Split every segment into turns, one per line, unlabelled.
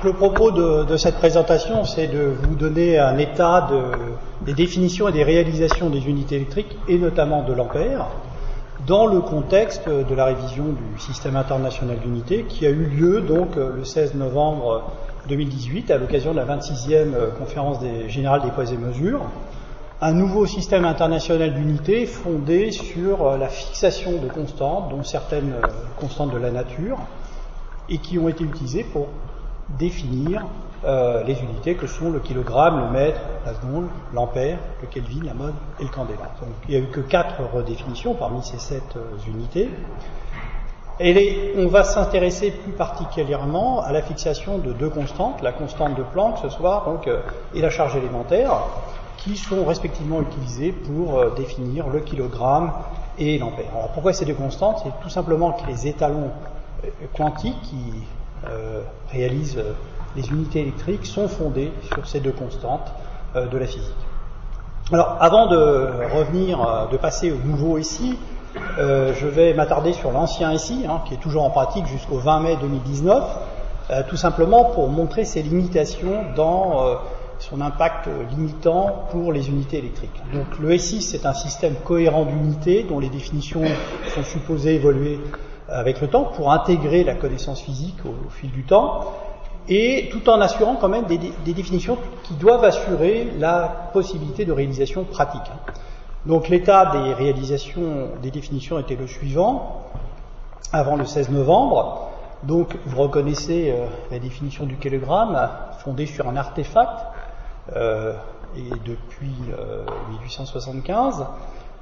le propos de cette présentation, c'est de vous donner un état des définitions et des réalisations des unités électriques, et notamment de l'ampère, dans le contexte de la révision du système international d'unités qui a eu lieu donc le 16 novembre 2018 à l'occasion de la 26e conférence générale des poids et mesures. Un nouveau système international d'unités fondé sur la fixation de constantes, dont certaines constantes de la nature, et qui ont été utilisées pour définir les unités que sont le kilogramme, le mètre, la seconde, l'ampère, le kelvin, la mode et le candela. Donc, il n'y a eu que 4 redéfinitions parmi ces 7 unités. Et on va s'intéresser plus particulièrement à la fixation de 2 constantes, la constante de Planck ce soir donc, et la charge élémentaire, qui sont respectivement utilisées pour définir le kilogramme et l'ampère. Alors pourquoi ces 2 constantes? C'est tout simplement que les étalons quantiques qui réalisent les unités électriques sont fondés sur ces 2 constantes de la physique. Alors avant de passer au nouveau SI, je vais m'attarder sur l'ancien SI, qui est toujours en pratique jusqu'au 20 mai 2019, tout simplement pour montrer ses limitations dans son impact limitant pour les unités électriques. Donc le SI, c'est un système cohérent d'unités dont les définitions sont supposées évoluer avec le temps pour intégrer la connaissance physique au fil du temps, et tout en assurant quand même des définitions qui doivent assurer la possibilité de réalisation pratique. Donc l'état des réalisations des définitions était le suivant, avant le 16 novembre. Donc vous reconnaissez la définition du kilogramme fondée sur un artefact, et depuis 1875.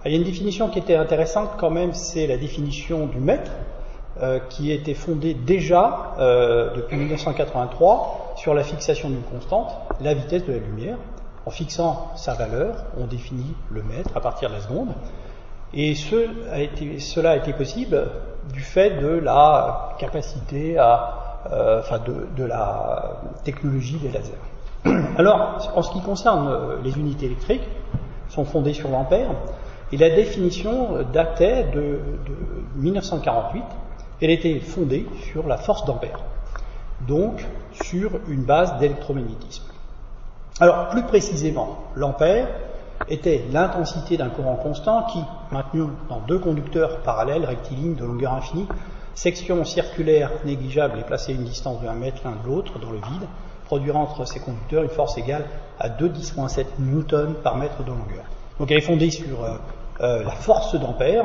Il y a une définition qui était intéressante quand même, c'est la définition du mètre, qui était fondée déjà depuis 1983 sur la fixation d'une constante, la vitesse de la lumière. En fixant sa valeur, on définit le mètre à partir de la seconde. Et cela a été possible du fait de la capacité de la technologie des lasers. Alors, en ce qui concerne les unités électriques, sont fondées sur l'ampère, et la définition datait de 1948. Elle était fondée sur la force d'ampère, donc sur une base d'électromagnétisme. Alors, plus précisément, l'ampère était l'intensité d'un courant constant qui, maintenu dans 2 conducteurs parallèles rectilignes de longueur infinie, section circulaire négligeable et placée à une distance de 1 mètre l'un de l'autre dans le vide, produira entre ces conducteurs une force égale à 2×10⁻⁷ newtons par mètre de longueur. Donc elle est fondée sur la force d'ampère,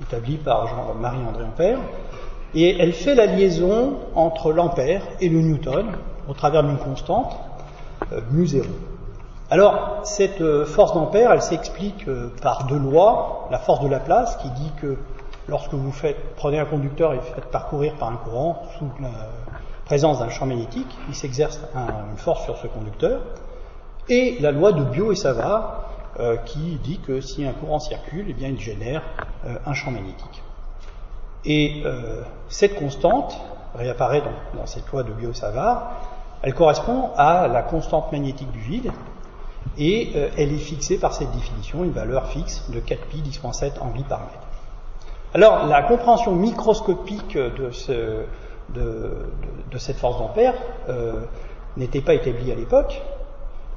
établie par Marie-André Ampère, et elle fait la liaison entre l'ampère et le newton au travers d'une constante, μ0. Alors, cette force d'ampère, elle s'explique par 2 lois. La force de Laplace, qui dit que lorsque vous prenez un conducteur et faites parcourir par un courant sous la présence d'un champ magnétique, il s'exerce une force sur ce conducteur. Et la loi de Biot et Savart, qui dit que si un courant circule, eh bien, il génère un champ magnétique. Et cette constante réapparaît dans cette loi de Biot et Savart. Elle correspond à la constante magnétique du vide, et elle est fixée par cette définition, une valeur fixe de 4π 10⁻⁷ angli par mètre. Alors, la compréhension microscopique de cette force d'ampère n'était pas établie à l'époque.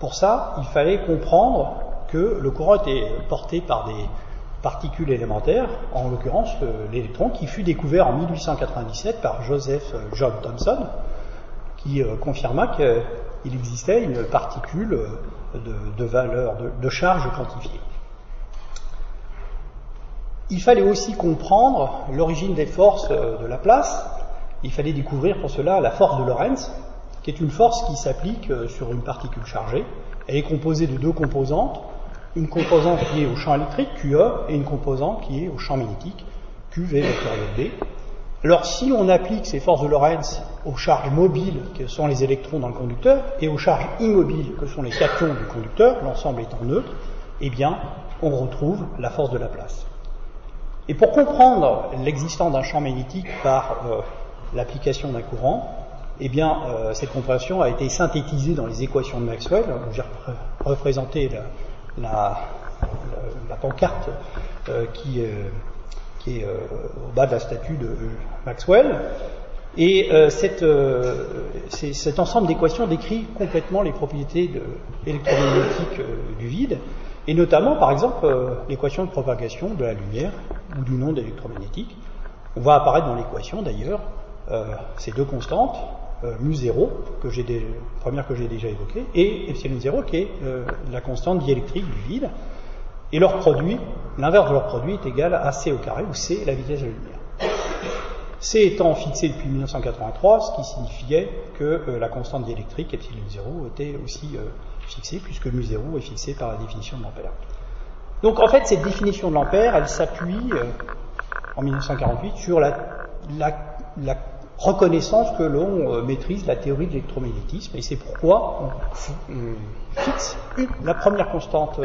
Pour ça, il fallait comprendre que le courant était porté par des particules élémentaires, en l'occurrence l'électron, qui fut découvert en 1897 par Joseph John Thomson, qui confirma qu'il existait une particule de valeur, de charge quantifiée. Il fallait aussi comprendre l'origine des forces de Laplace. Il fallait découvrir pour cela la force de Lorentz, qui est une force qui s'applique sur une particule chargée. Elle est composée de 2 composantes, une composante qui est au champ électrique, QE, et une composante qui est au champ magnétique, QV vectoriel B. Alors, si on applique ces forces de Lorentz aux charges mobiles, que sont les électrons dans le conducteur, et aux charges immobiles, que sont les cations du conducteur, l'ensemble étant neutre, eh bien, on retrouve la force de Laplace. Et pour comprendre l'existence d'un champ magnétique par l'application d'un courant, eh bien, cette compréhension a été synthétisée dans les équations de Maxwell. J'ai représenté la pancarte qui est au bas de la statue de Maxwell. Et cet ensemble d'équations décrit complètement les propriétés électromagnétiques du vide, et notamment, par exemple, l'équation de propagation de la lumière ou d'une onde électromagnétique. On voit apparaître dans l'équation, d'ailleurs, ces deux constantes, mu0, première que j'ai déjà évoquée, et epsilon 0, qui est la constante diélectrique du vide. Et leur produit, l'inverse de leur produit, est égal à c au carré, où c est la vitesse de la lumière. C étant fixé depuis 1983, ce qui signifiait que la constante diélectrique, epsilon 0, était aussi fixée, puisque mu0 est fixé par la définition de l'ampère. Donc en fait, cette définition de l'ampère, elle s'appuie en 1948 sur la reconnaissance que l'on maîtrise la théorie de l'électromagnétisme, et c'est pourquoi on fixe la première constante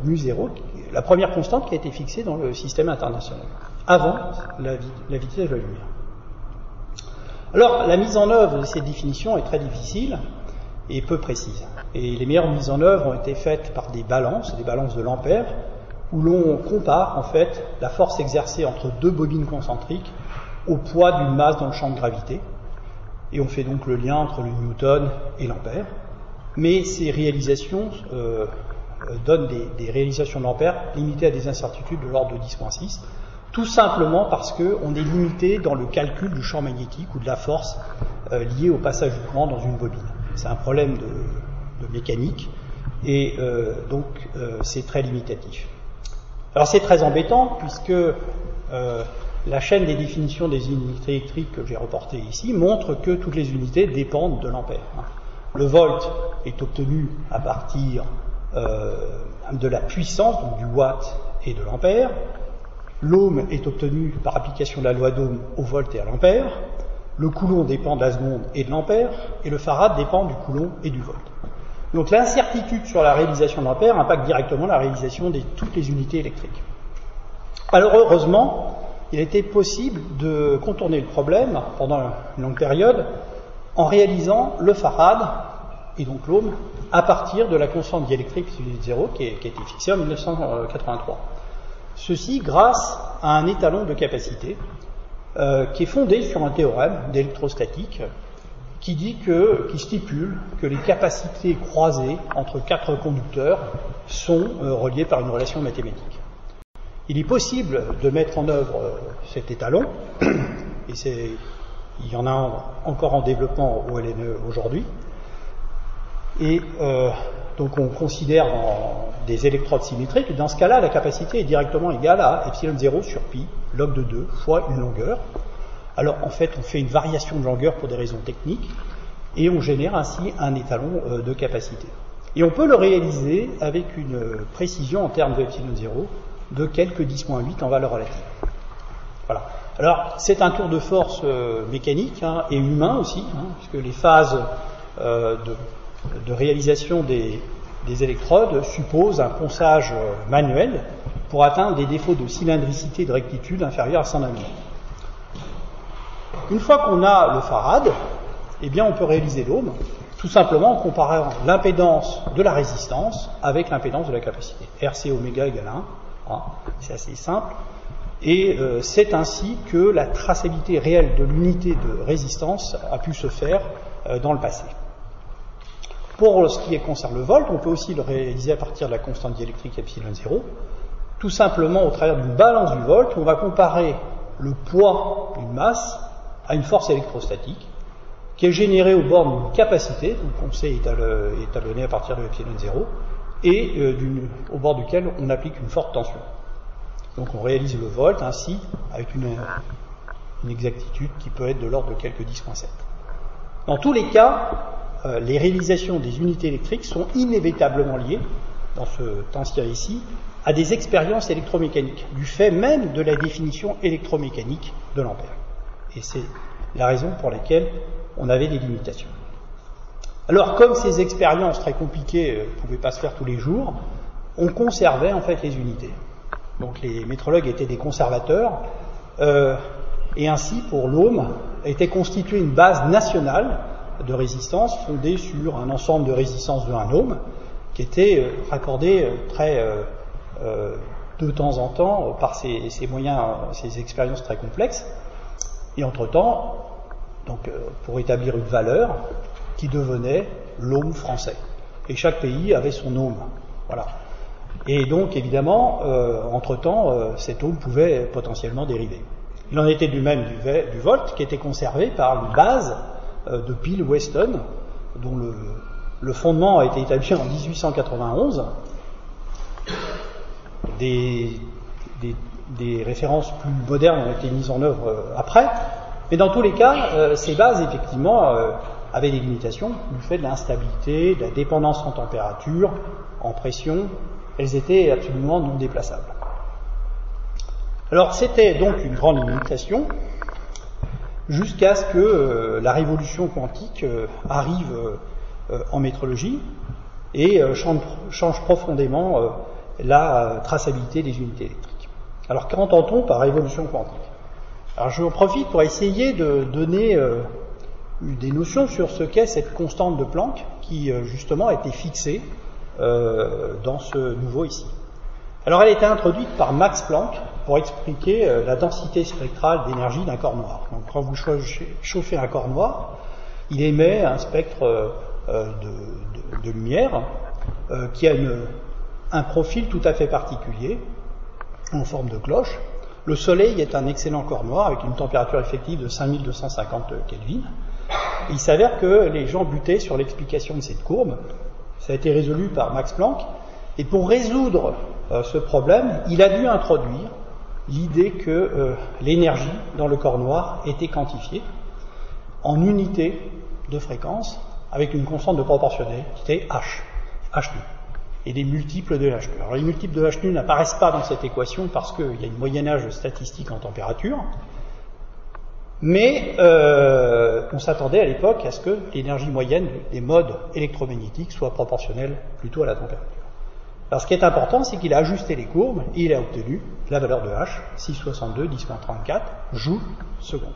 mu0, la première constante qui a été fixée dans le système international, avant la vitesse de la lumière. Alors, la mise en œuvre de cette définition est très difficile et peu précise. Et les meilleures mises en œuvre ont été faites par des balances de l'ampère, où l'on compare en fait la force exercée entre deux bobines concentriques au poids d'une masse dans le champ de gravité, et on fait donc le lien entre le newton et l'ampère. Mais ces réalisations donnent des réalisations de l'ampère limitées à des incertitudes de l'ordre de 10.6, tout simplement parce qu'on est limité dans le calcul du champ magnétique ou de la force liée au passage du courant dans une bobine. C'est un problème de mécanique, et donc c'est très limitatif. Alors c'est très embêtant, puisque la chaîne des définitions des unités électriques que j'ai reportées ici montre que toutes les unités dépendent de l'ampère. Le volt est obtenu à partir de la puissance, donc du watt et de l'ampère. L'ohm est obtenu par application de la loi d'Ohm au volt et à l'ampère. Le coulomb dépend de la seconde et de l'ampère, et le farad dépend du coulomb et du volt. Donc l'incertitude sur la réalisation de l'ampère impacte directement la réalisation de toutes les unités électriques. Alors heureusement, il a été possible de contourner le problème pendant une longue période en réalisant le farad et donc l'ohm à partir de la constante diélectrique epsilon 0 qui a été fixée en 1983. Ceci grâce à un étalon de capacité qui est fondé sur un théorème d'électrostatique qui stipule que les capacités croisées entre quatre conducteurs sont reliées par une relation mathématique. Il est possible de mettre en œuvre cet étalon, et il y en a encore en développement au LNE aujourd'hui, et donc on considère des électrodes symétriques, et dans ce cas-là, la capacité est directement égale à epsilon 0 sur pi, log de 2, fois une longueur. Alors en fait, on fait une variation de longueur pour des raisons techniques, et on génère ainsi un étalon de capacité. Et on peut le réaliser avec une précision en termes de epsilon 0 de quelques 10.8 en valeur relative. Voilà. Alors c'est un tour de force mécanique et humain aussi, puisque les phases de réalisation des électrodes supposent un ponçage manuel pour atteindre des défauts de cylindricité et de rectitude inférieurs à 100 nanomètres. Une fois qu'on a le farad, eh bien on peut réaliser l'ohm, tout simplement en comparant l'impédance de la résistance avec l'impédance de la capacité. RC oméga égale 1, c'est assez simple, et c'est ainsi que la traçabilité réelle de l'unité de résistance a pu se faire dans le passé. Pour ce qui concerne le volt, on peut aussi le réaliser à partir de la constante diélectrique epsilon 0, tout simplement au travers d'une balance du volt, on va comparer le poids d'une masse à une force électrostatique qui est générée au bord d'une capacité, donc on sait étalonnée à partir de epsilon 0, et au bord duquel on applique une forte tension. Donc on réalise le volt ainsi avec une exactitude qui peut être de l'ordre de quelques 10.7. Dans tous les cas, les réalisations des unités électriques sont inévitablement liées, dans ce temps-ci ici, à des expériences électromécaniques, du fait même de la définition électromécanique de l'ampère. Et c'est la raison pour laquelle on avait des limitations. Alors, comme ces expériences très compliquées ne pouvaient pas se faire tous les jours, on conservait en fait les unités. Donc les métrologues étaient des conservateurs, et ainsi, pour l'ohm, était constituée une base nationale de résistance fondée sur un ensemble de résistances de 1 ohm, qui était raccordé de temps en temps par ces moyens, ces expériences très complexes. Et entre-temps, donc, pour établir une valeur qui devenait l'ohm français. Et chaque pays avait son ohm. Voilà. Et donc, évidemment, entre-temps, cet ohm pouvait potentiellement dériver. Il en était du même du volt, qui était conservé par une base de piles Weston, dont le fondement a été établi en 1891. Des références plus modernes ont été mises en œuvre après, mais dans tous les cas, ces bases, effectivement, avaient des limitations du fait de l'instabilité, de la dépendance en température, en pression. Elles étaient absolument non déplaçables. Alors c'était donc une grande limitation, jusqu'à ce que la révolution quantique arrive en métrologie et change profondément la traçabilité des unités électriques. Alors qu'entend-on par révolution quantique? Alors je en profite pour essayer de donner des notions sur ce qu'est cette constante de Planck qui justement a été fixée dans ce nouveau ici. Alors elle a été introduite par Max Planck pour expliquer la densité spectrale d'énergie d'un corps noir. Donc quand vous chauffez un corps noir, il émet un spectre de lumière qui a un profil tout à fait particulier en forme de cloche. Le Soleil est un excellent corps noir avec une température effective de 5250 Kelvin. Il s'avère que les gens butaient sur l'explication de cette courbe. Ça a été résolu par Max Planck. Et pour résoudre ce problème, il a dû introduire l'idée que l'énergie dans le corps noir était quantifiée en unités de fréquence avec une constante de proportionnalité H nu, et des multiples de H nu. Alors les multiples de H nu n'apparaissent pas dans cette équation parce qu'il y a une moyennage statistique en température, mais on s'attendait à l'époque à ce que l'énergie moyenne des modes électromagnétiques soit proportionnelle plutôt à la température. Alors ce qui est important, c'est qu'il a ajusté les courbes et il a obtenu la valeur de H, 6,62 10⁻34 joules secondes.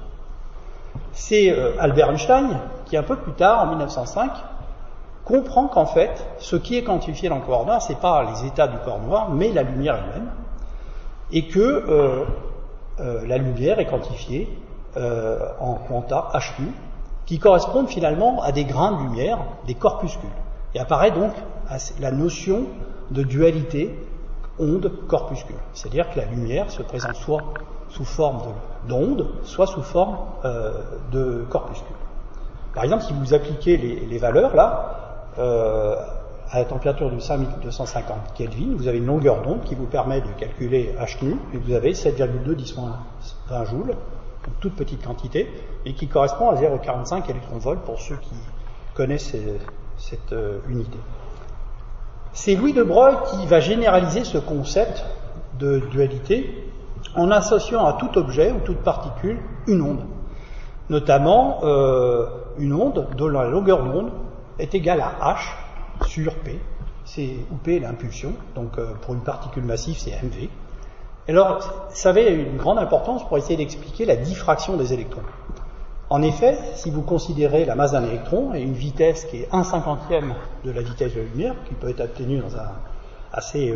C'est Albert Einstein qui, un peu plus tard, en 1905, comprend qu'en fait, ce qui est quantifié dans le corps noir, c'est pas les états du corps noir, mais la lumière elle-même, et que la lumière est quantifiée en quanta H nu, qui correspondent finalement à des grains de lumière, des corpuscules. Et apparaît donc la notion de dualité onde-corpuscule. C'est-à-dire que la lumière se présente soit sous forme d'onde, soit sous forme de corpuscule. Par exemple, si vous appliquez les valeurs là, à la température de 5250 Kelvin, vous avez une longueur d'onde qui vous permet de calculer H nu, et vous avez 7,2 10⁻20 joules, une toute petite quantité, et qui correspond à 0,45 électronvolts pour ceux qui connaissent cette unité. C'est Louis de Broglie qui va généraliser ce concept de dualité en associant à tout objet ou toute particule une onde. Notamment une onde dont la longueur d'onde est égale à H sur P, où P est l'impulsion, donc pour une particule massive c'est mv. Alors ça avait une grande importance pour essayer d'expliquer la diffraction des électrons. En effet, si vous considérez la masse d'un électron et une vitesse qui est 1/50e de la vitesse de la lumière, qui peut être obtenue assez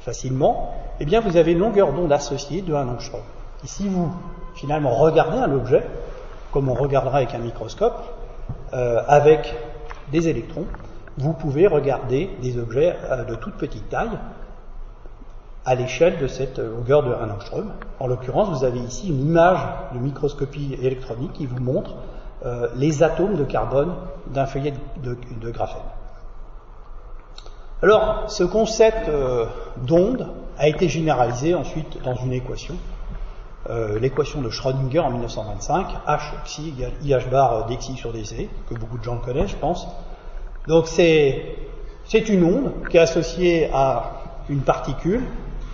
facilement, eh bien vous avez une longueur d'onde associée de 1 angstrom. Et si vous, finalement, regardez un objet, comme on regardera avec un microscope, avec des électrons, vous pouvez regarder des objets de toute petite taille à l'échelle de cette longueur de 1 angstrom. En l'occurrence, vous avez ici une image de microscopie électronique qui vous montre les atomes de carbone d'un feuillet de graphène. Alors, ce concept d'onde a été généralisé ensuite dans une équation, l'équation de Schrödinger en 1925, H xi égale IH bar dxi sur dc, que beaucoup de gens connaissent, je pense. Donc c'est une onde qui est associée à une particule,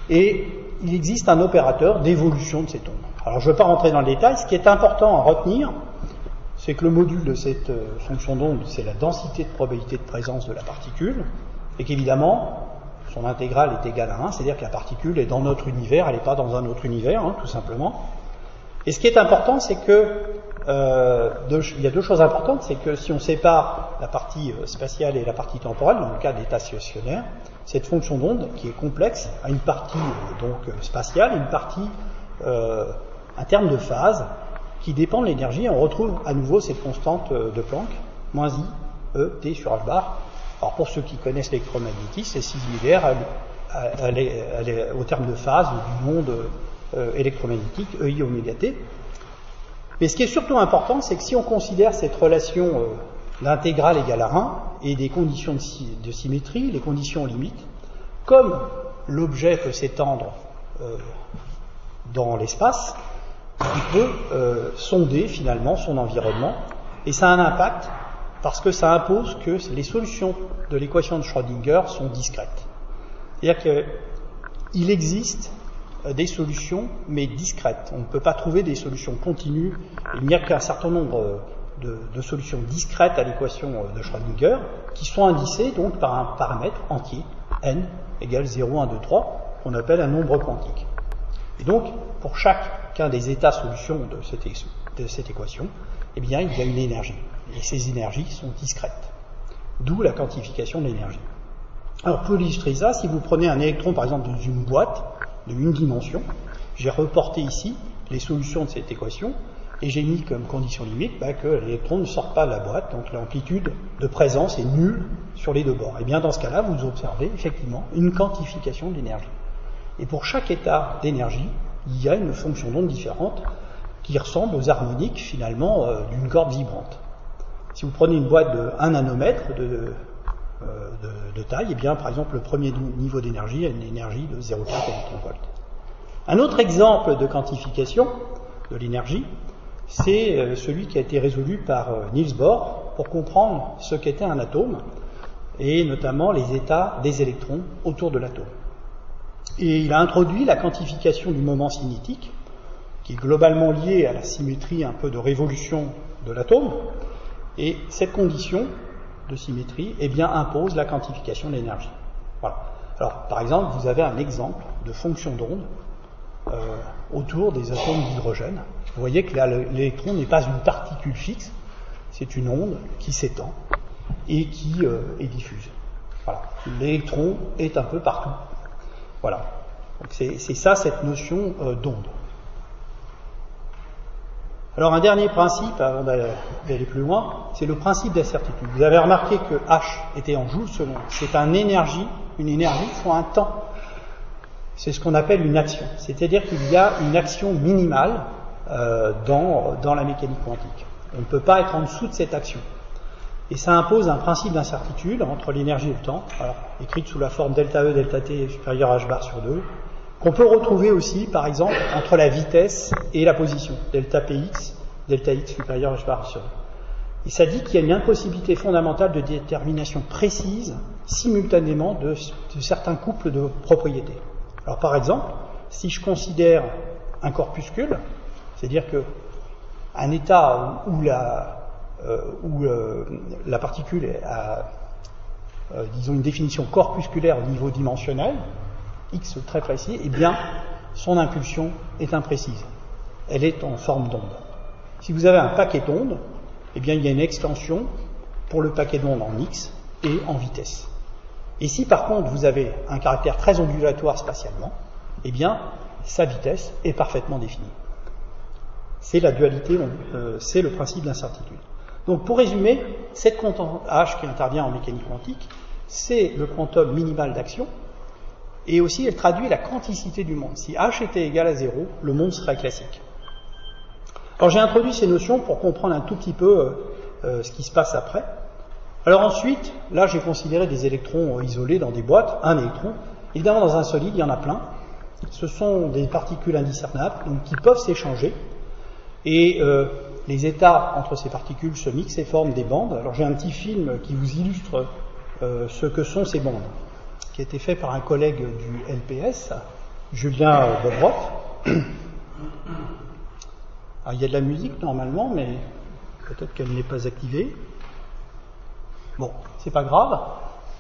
et il existe un opérateur d'évolution de cette onde. Alors je ne vais pas rentrer dans le détail, ce qui est important à retenir, c'est que le module de cette fonction d'onde, c'est la densité de probabilité de présence de la particule, et qu'évidemment, son intégrale est égale à 1, c'est-à-dire que la particule est dans notre univers, elle n'est pas dans un autre univers, tout simplement. Et ce qui est important, c'est que, il y a deux choses importantes, c'est que si on sépare la partie spatiale et la partie temporelle, dans le cas d'état stationnaire, cette fonction d'onde, qui est complexe, a une partie spatiale et une partie, un terme de phase, qui dépend de l'énergie. On retrouve à nouveau cette constante de Planck, moins I, E, T sur H bar. Alors pour ceux qui connaissent l'électromagnétisme, c'est similaire au terme de phase du monde électromagnétique, EI oméga T. Mais ce qui est surtout important, c'est que si on considère cette relation d'intégrale égale à 1 et des conditions de symétrie, les conditions limites, comme l'objet peut s'étendre dans l'espace, il peut sonder finalement son environnement, et ça a un impact parce que ça impose que les solutions de l'équation de Schrödinger sont discrètes. C'est-à-dire qu'il existe des solutions, mais discrètes. On ne peut pas trouver des solutions continues. Il n'y a qu'un certain nombre de solutions discrètes à l'équation de Schrödinger qui sont indicées donc par un paramètre entier, n égale 0, 1, 2, 3, qu'on appelle un nombre quantique. Et donc, pour chacun des états solutions de cette équation, eh bien, il y a une énergie. Et ces énergies sont discrètes. D'où la quantification de l'énergie. Alors, pour illustrer ça, si vous prenez un électron, par exemple, dans une boîte de une dimension, j'ai reporté ici les solutions de cette équation, et j'ai mis comme condition limite que l'électron ne sort pas de la boîte, donc l'amplitude de présence est nulle sur les deux bords. Et bien dans ce cas-là, vous observez effectivement une quantification de l'énergie. Et pour chaque état d'énergie, il y a une fonction d'onde différente qui ressemble aux harmoniques finalement d'une corde vibrante. Si vous prenez une boîte de 1 nanomètre de taille, et bien par exemple le premier niveau d'énergie a une énergie de 0,4 électronvolts. Un autre exemple de quantification de l'énergie, c'est celui qui a été résolu par Niels Bohr pour comprendre ce qu'était un atome et notamment les états des électrons autour de l'atome. Et il a introduit la quantification du moment cinétique, qui est globalement liée à la symétrie un peu de révolution de l'atome, et cette condition de symétrie impose la quantification de l'énergie. Voilà. Alors, par exemple, vous avez un exemple de fonction d'onde autour des atomes d'hydrogène. Vous voyez que l'électron n'est pas une particule fixe, c'est une onde qui s'étend et qui est diffuse. Voilà. L'électron est un peu partout. Voilà. Donc c'est ça cette notion d'onde. Alors un dernier principe, avant d'aller plus loin, c'est le principe d'incertitude. Vous avez remarqué que H était en joules secondes. C'est une énergie fois un temps. C'est ce qu'on appelle une action. C'est-à-dire qu'il y a une action minimale dans la mécanique quantique. On ne peut pas être en dessous de cette action. Et ça impose un principe d'incertitude entre l'énergie et le temps, alors, écrite sous la forme delta E, delta T supérieur à H bar sur 2, qu'on peut retrouver aussi, par exemple, entre la vitesse et la position, delta Px, delta X supérieur à H bar sur 2. Et ça dit qu'il y a une impossibilité fondamentale de détermination précise, simultanément, de certains couples de propriétés. Alors par exemple, si je considère un corpuscule, c'est-à-dire qu'un état où la particule a, disons, une définition corpusculaire au niveau dimensionnel, X très précis, eh bien, son impulsion est imprécise. Elle est en forme d'onde. Si vous avez un paquet d'ondes, eh bien, il y a une extension pour le paquet d'ondes en X et en vitesse. Et si par contre vous avez un caractère très ondulatoire spatialement, eh bien, sa vitesse est parfaitement définie. C'est la dualité, c'est le principe d'incertitude. Donc pour résumer, cette constante H qui intervient en mécanique quantique, c'est le quantum minimal d'action, et aussi elle traduit la quanticité du monde. Si H était égal à 0, le monde serait classique. Alors j'ai introduit ces notions pour comprendre un tout petit peu ce qui se passe après. Alors ensuite, là j'ai considéré des électrons isolés dans des boîtes, un électron. Évidemment dans un solide, il y en a plein. Ce sont des particules indiscernables, donc qui peuvent s'échanger. Et les états entre ces particules se mixent et forment des bandes. Alors j'ai un petit film qui vous illustre ce que sont ces bandes, qui a été fait par un collègue du LPS, Julien Bobrov. Alors il y a de la musique normalement, mais peut-être qu'elle n'est pas activée. Bon, c'est pas grave.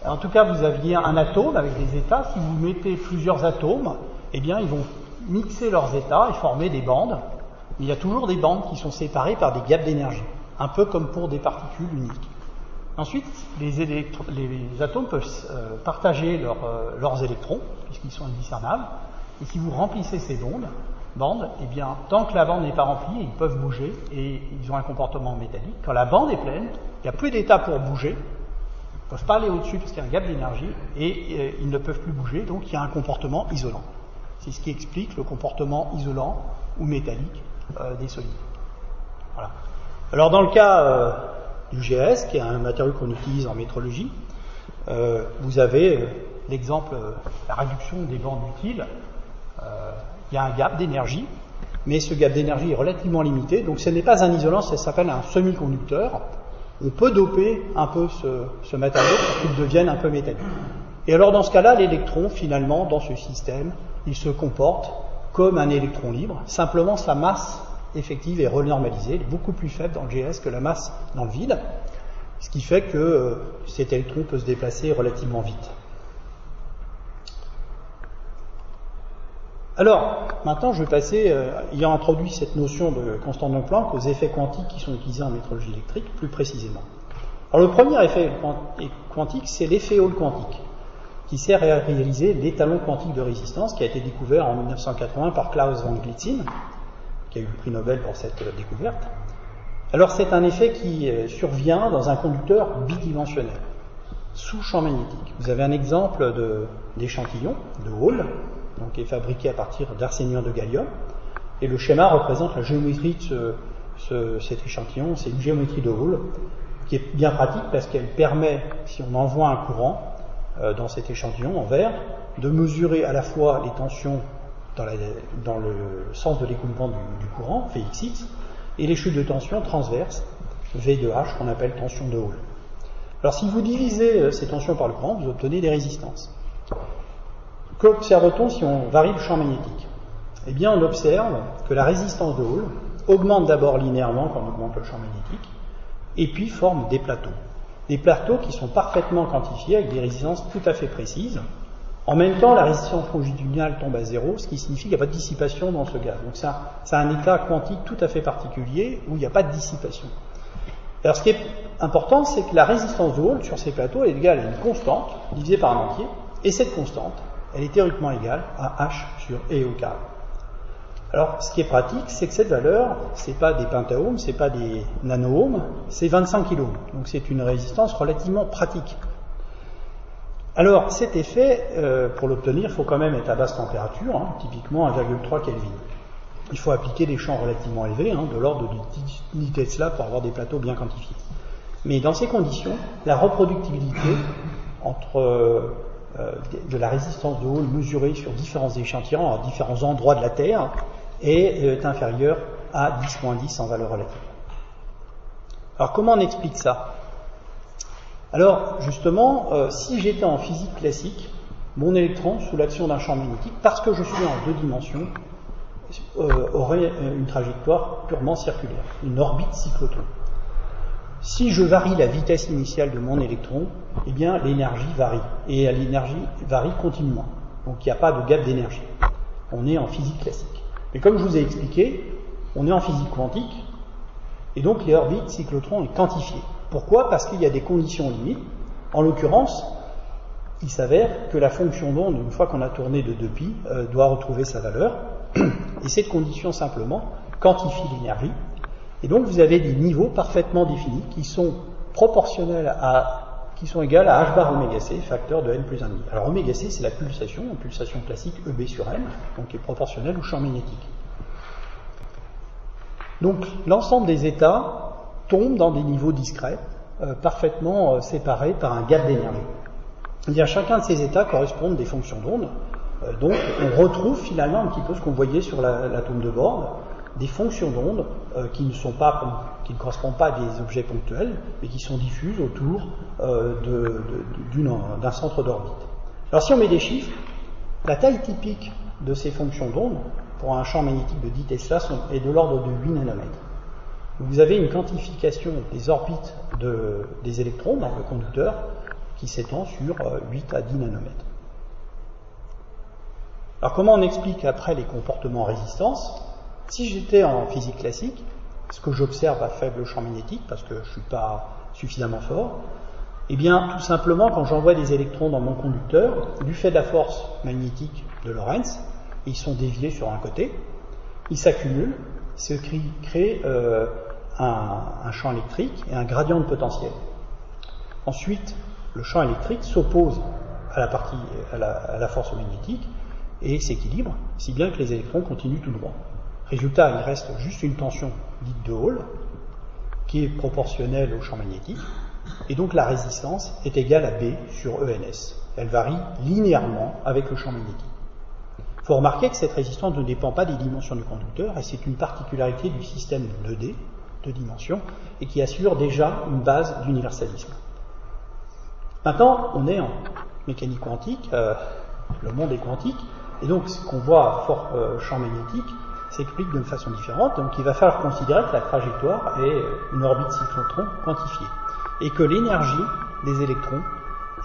En tout cas, vous aviez un atome avec des états. Si vous mettez plusieurs atomes, eh bien ils vont mixer leurs états et former des bandes. Mais il y a toujours des bandes qui sont séparées par des gaps d'énergie, un peu comme pour des particules uniques. Ensuite, les atomes peuvent partager leurs électrons, puisqu'ils sont indiscernables, et si vous remplissez ces bandes, eh bien, tant que la bande n'est pas remplie, ils peuvent bouger et ils ont un comportement métallique. Quand la bande est pleine, il n'y a plus d'état pour bouger, ils ne peuvent pas aller au-dessus parce qu'il y a un gap d'énergie et ils ne peuvent plus bouger, donc il y a un comportement isolant. C'est ce qui explique le comportement isolant ou métallique des solides. Voilà. Alors dans le cas du GS, qui est un matériau qu'on utilise en métrologie, vous avez l'exemple, la réduction des bandes utiles. Il y a un gap d'énergie, mais ce gap d'énergie est relativement limité, donc ce n'est pas un isolant, ça s'appelle un semi-conducteur. On peut doper un peu ce matériau pour qu'il devienne un peu métallique. Et alors dans ce cas-là, l'électron, finalement, dans ce système, il se comporte comme un électron libre, simplement sa masse effective est renormalisée, elle est beaucoup plus faible dans le GS que la masse dans le vide, ce qui fait que cet électron peut se déplacer relativement vite. Alors, maintenant je vais passer, ayant introduit cette notion de constante de Planck, aux effets quantiques qui sont utilisés en métrologie électrique, plus précisément. Alors le premier effet quantique, c'est l'effet Hall quantique, qui sert à réaliser l'étalon quantique de résistance, qui a été découvert en 1980 par Klaus von Glitzin, qui a eu le prix Nobel pour cette découverte. Alors c'est un effet qui survient dans un conducteur bidimensionnel, sous champ magnétique. Vous avez un exemple d'échantillon de Hall, donc qui est fabriqué à partir d'arsénium de gallium, et le schéma représente la géométrie de cet échantillon. C'est une géométrie de Hall qui est bien pratique parce qu'elle permet, si on envoie un courant dans cet échantillon en verre, de mesurer à la fois les tensions dans le sens de l'écoulement du courant, Vx, et les chutes de tension transverses, V de H, qu'on appelle tension de Hall. Alors si vous divisez ces tensions par le courant, vous obtenez des résistances. Qu'observe-t-on si on varie le champ magnétique? Eh bien, on observe que la résistance de Hall augmente d'abord linéairement quand on augmente le champ magnétique, et puis forme des plateaux. Des plateaux qui sont parfaitement quantifiés avec des résistances tout à fait précises. En même temps, la résistance longitudinale tombe à zéro, ce qui signifie qu'il n'y a pas de dissipation dans ce gaz. Donc ça a un état quantique tout à fait particulier où il n'y a pas de dissipation. Alors ce qui est important, c'est que la résistance de Hall sur ces plateaux est égale à une constante divisée par un entier, et cette constante, elle est théoriquement égale à H sur E au carré. Alors, ce qui est pratique, c'est que cette valeur, c'est pas des pentaohms, c'est pas des nano-ohms, c'est 25 kΩ. Donc c'est une résistance relativement pratique. Alors, cet effet, pour l'obtenir, il faut quand même être à basse température, typiquement 1,3 Kelvin. Il faut appliquer des champs relativement élevés, de l'ordre de 10 Tesla pour avoir des plateaux bien quantifiés. Mais dans ces conditions, la reproductibilité entre de la résistance de Hall mesurée sur différents échantillons à différents endroits de la Terre est inférieure à 10-10 en valeur relative. Alors comment on explique ça? Alors justement, si j'étais en physique classique, mon électron, sous l'action d'un champ magnétique, parce que je suis en 2 dimensions, aurait une trajectoire purement circulaire, une orbite cyclotron. Si je varie la vitesse initiale de mon électron, eh bien l'énergie varie, et l'énergie varie continuellement. Donc il n'y a pas de gap d'énergie. On est en physique classique. Mais comme je vous ai expliqué, on est en physique quantique, et donc l'orbite cyclotron est quantifiée. Pourquoi? Parce qu'il y a des conditions limites. En l'occurrence, il s'avère que la fonction d'onde, une fois qu'on a tourné de 2π, doit retrouver sa valeur, et cette condition simplement quantifie l'énergie. Et donc vous avez des niveaux parfaitement définis qui sont proportionnels qui sont égales à h bar oméga c, facteur de n plus 1,5. Alors oméga c, c'est la pulsation classique EB sur n, donc qui est proportionnelle au champ magnétique. Donc l'ensemble des états tombent dans des niveaux discrets, parfaitement séparés par un gap d'énergie. C'est-à-dire chacun de ces états correspond à des fonctions d'onde, donc on retrouve finalement un petit peu ce qu'on voyait sur l'atome de Borg, des fonctions d'onde qui ne correspondent pas à des objets ponctuels, mais qui sont diffuses autour d'un centre d'orbite. Alors si on met des chiffres, la taille typique de ces fonctions d'onde, pour un champ magnétique de 10 Tesla, est de l'ordre de 8 nanomètres. Vous avez une quantification des orbites des électrons dans le conducteur qui s'étend sur 8 à 10 nanomètres. Alors comment on explique après les comportements en résistance? Si j'étais en physique classique, ce que j'observe à faible champ magnétique, parce que je ne suis pas suffisamment fort, eh bien, tout simplement, quand j'envoie des électrons dans mon conducteur, du fait de la force magnétique de Lorentz, ils sont déviés sur un côté, ils s'accumulent, ce qui crée un champ électrique et un gradient de potentiel. Ensuite, le champ électrique s'oppose à la force magnétique et s'équilibre, si bien que les électrons continuent tout droit. Résultat, il reste juste une tension dite de Hall, qui est proportionnelle au champ magnétique, et donc la résistance est égale à B sur ENS. Elle varie linéairement avec le champ magnétique. Il faut remarquer que cette résistance ne dépend pas des dimensions du conducteur, et c'est une particularité du système 2D, 2 dimensions, et qui assure déjà une base d'universalisme. Maintenant, on est en mécanique quantique, le monde est quantique, et donc ce qu'on voit à fort champ magnétique s'explique d'une façon différente. Donc il va falloir considérer que la trajectoire est une orbite cyclotron quantifiée, et que l'énergie des électrons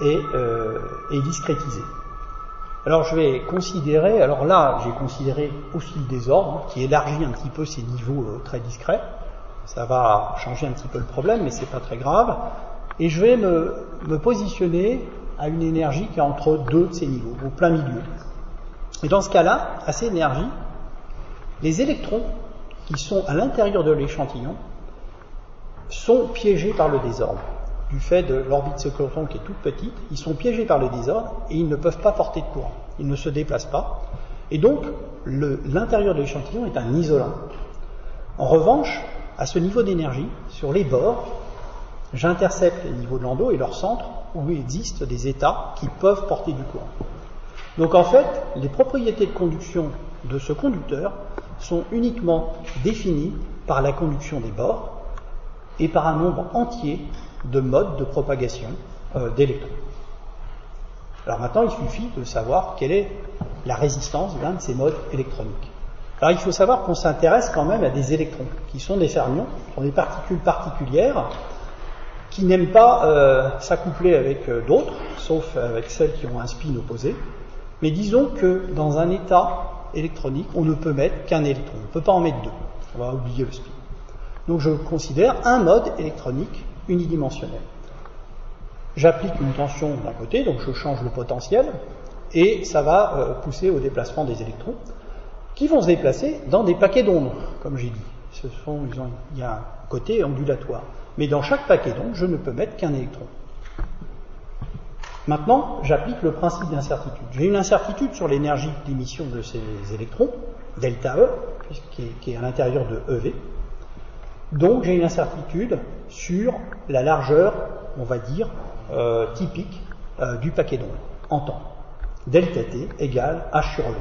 est discrétisée. Alors je vais considérer, alors là j'ai considéré au fil des ordres, qui élargit un petit peu ces niveaux très discrets. Ça va changer un petit peu le problème, mais c'est pas très grave. Et je vais me positionner à une énergie qui est entre deux de ces niveaux, au plein milieu. Et dans ce cas-là, à ces énergies, les électrons qui sont à l'intérieur de l'échantillon sont piégés par le désordre. Du fait de l'orbite cyclotron qui est toute petite, ils sont piégés par le désordre et ils ne peuvent pas porter de courant. Ils ne se déplacent pas. Et donc, l'intérieur de l'échantillon est un isolant. En revanche, à ce niveau d'énergie, sur les bords, j'intercepte les niveaux de Landau et leur centre où il existe des états qui peuvent porter du courant. Donc en fait, les propriétés de conduction de ce conducteur sont uniquement définies par la conduction des bords et par un nombre entier de modes de propagation d'électrons. Alors maintenant, il suffit de savoir quelle est la résistance d'un de ces modes électroniques. Alors il faut savoir qu'on s'intéresse quand même à des électrons, qui sont des fermions, qui sont des particules particulières, qui n'aiment pas s'accoupler avec d'autres, sauf avec celles qui ont un spin opposé. Mais disons que dans un état électronique, on ne peut mettre qu'un électron, on ne peut pas en mettre deux, on va oublier le spin. Donc je considère un mode électronique unidimensionnel. J'applique une tension d'un côté, donc je change le potentiel, et ça va pousser au déplacement des électrons, qui vont se déplacer dans des paquets d'ondes, comme j'ai dit. Il y a un côté ondulatoire. Mais dans chaque paquet d'ondes, je ne peux mettre qu'un électron. Maintenant, j'applique le principe d'incertitude. J'ai une incertitude sur l'énergie d'émission de ces électrons, delta E, qui est à l'intérieur de EV. Donc j'ai une incertitude sur la largeur, on va dire, typique du paquet d'ondes, en temps. Delta T égale H sur V.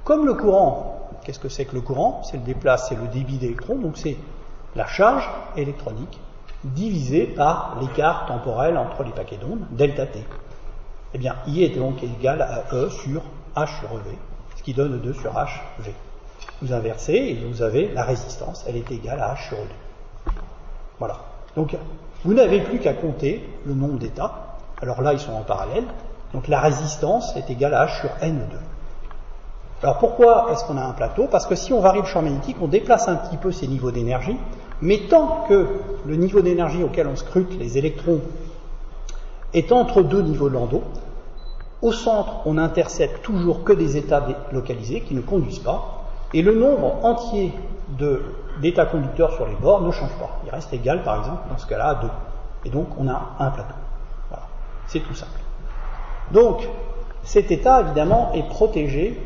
Comme le courant, qu'est-ce que c'est que le courant? C'est le débit d'électrons, donc c'est la charge électronique divisée par l'écart temporel entre les paquets d'ondes, delta T. Eh bien, I est donc égal à E sur H sur V, ce qui donne 2 sur H, V. Vous inversez et vous avez la résistance, elle est égale à H sur 2. Voilà. Donc, vous n'avez plus qu'à compter le nombre d'états. Alors là, ils sont en parallèle. Donc la résistance est égale à H sur N2. Alors pourquoi est-ce qu'on a un plateau? Parce que si on varie le champ magnétique, on déplace un petit peu ces niveaux d'énergie, mais tant que le niveau d'énergie auquel on scrute les électrons est entre deux niveaux de Landau, au centre, on n'intercepte toujours que des états localisés qui ne conduisent pas, et le nombre entier d'états conducteurs sur les bords ne change pas. Il reste égal, par exemple, dans ce cas-là, à 2. Et donc, on a un plateau. Voilà. C'est tout simple. Donc, cet état, évidemment, est protégé.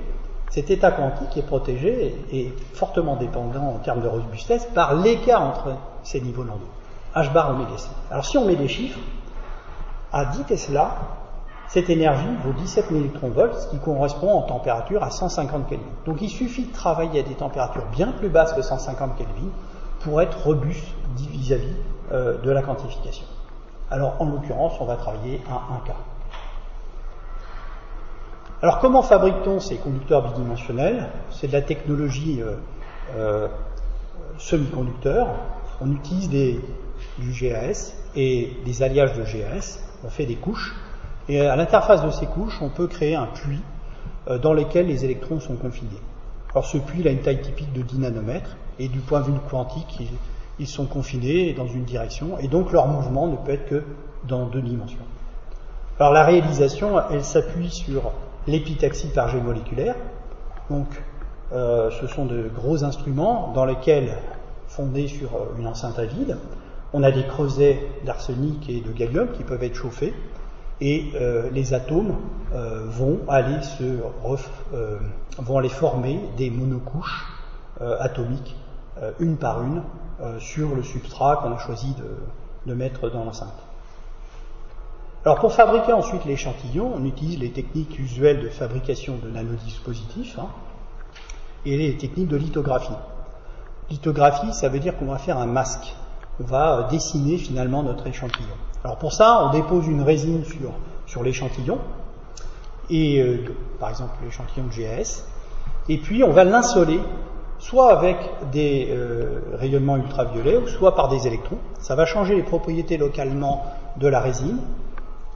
Cet état quantique est protégé et fortement dépendant en termes de robustesse par l'écart entre ces niveaux Landau. H bar oméga c. Alors, si on met des chiffres, à 10 Tesla, cette énergie vaut 17 millivolts, ce qui correspond en température à 150 Kelvin. Donc il suffit de travailler à des températures bien plus basses que 150 Kelvin pour être robuste vis-à-vis de la quantification. Alors en l'occurrence, on va travailler à 1K. Alors comment fabrique-t-on ces conducteurs bidimensionnels? C'est de la technologie semi-conducteur. On utilise du GAS et des alliages de GAS. On fait des couches. Et à l'interface de ces couches, on peut créer un puits dans lequel les électrons sont confinés. Alors ce puits, il a une taille typique de 10 nanomètres, et du point de vue quantique, ils sont confinés dans une direction, et donc leur mouvement ne peut être que dans 2 dimensions. Alors la réalisation, elle s'appuie sur l'épitaxie par jet moléculaire, Donc, ce sont de gros instruments dans lesquels, fondés sur une enceinte à vide, on a des creusets d'arsenic et de gallium qui peuvent être chauffés, et les atomes vont aller former des monocouches atomiques, une par une, sur le substrat qu'on a choisi de mettre dans l'enceinte. Alors pour fabriquer ensuite l'échantillon, on utilise les techniques usuelles de fabrication de nanodispositifs et les techniques de lithographie. Lithographie, ça veut dire qu'on va faire un masque. On va dessiner finalement notre échantillon. Alors pour ça, on dépose une résine sur l'échantillon, et par exemple l'échantillon de GAS, et puis on va l'insoler, soit avec des rayonnements ultraviolets, ou soit par des électrons. Ça va changer les propriétés localement de la résine.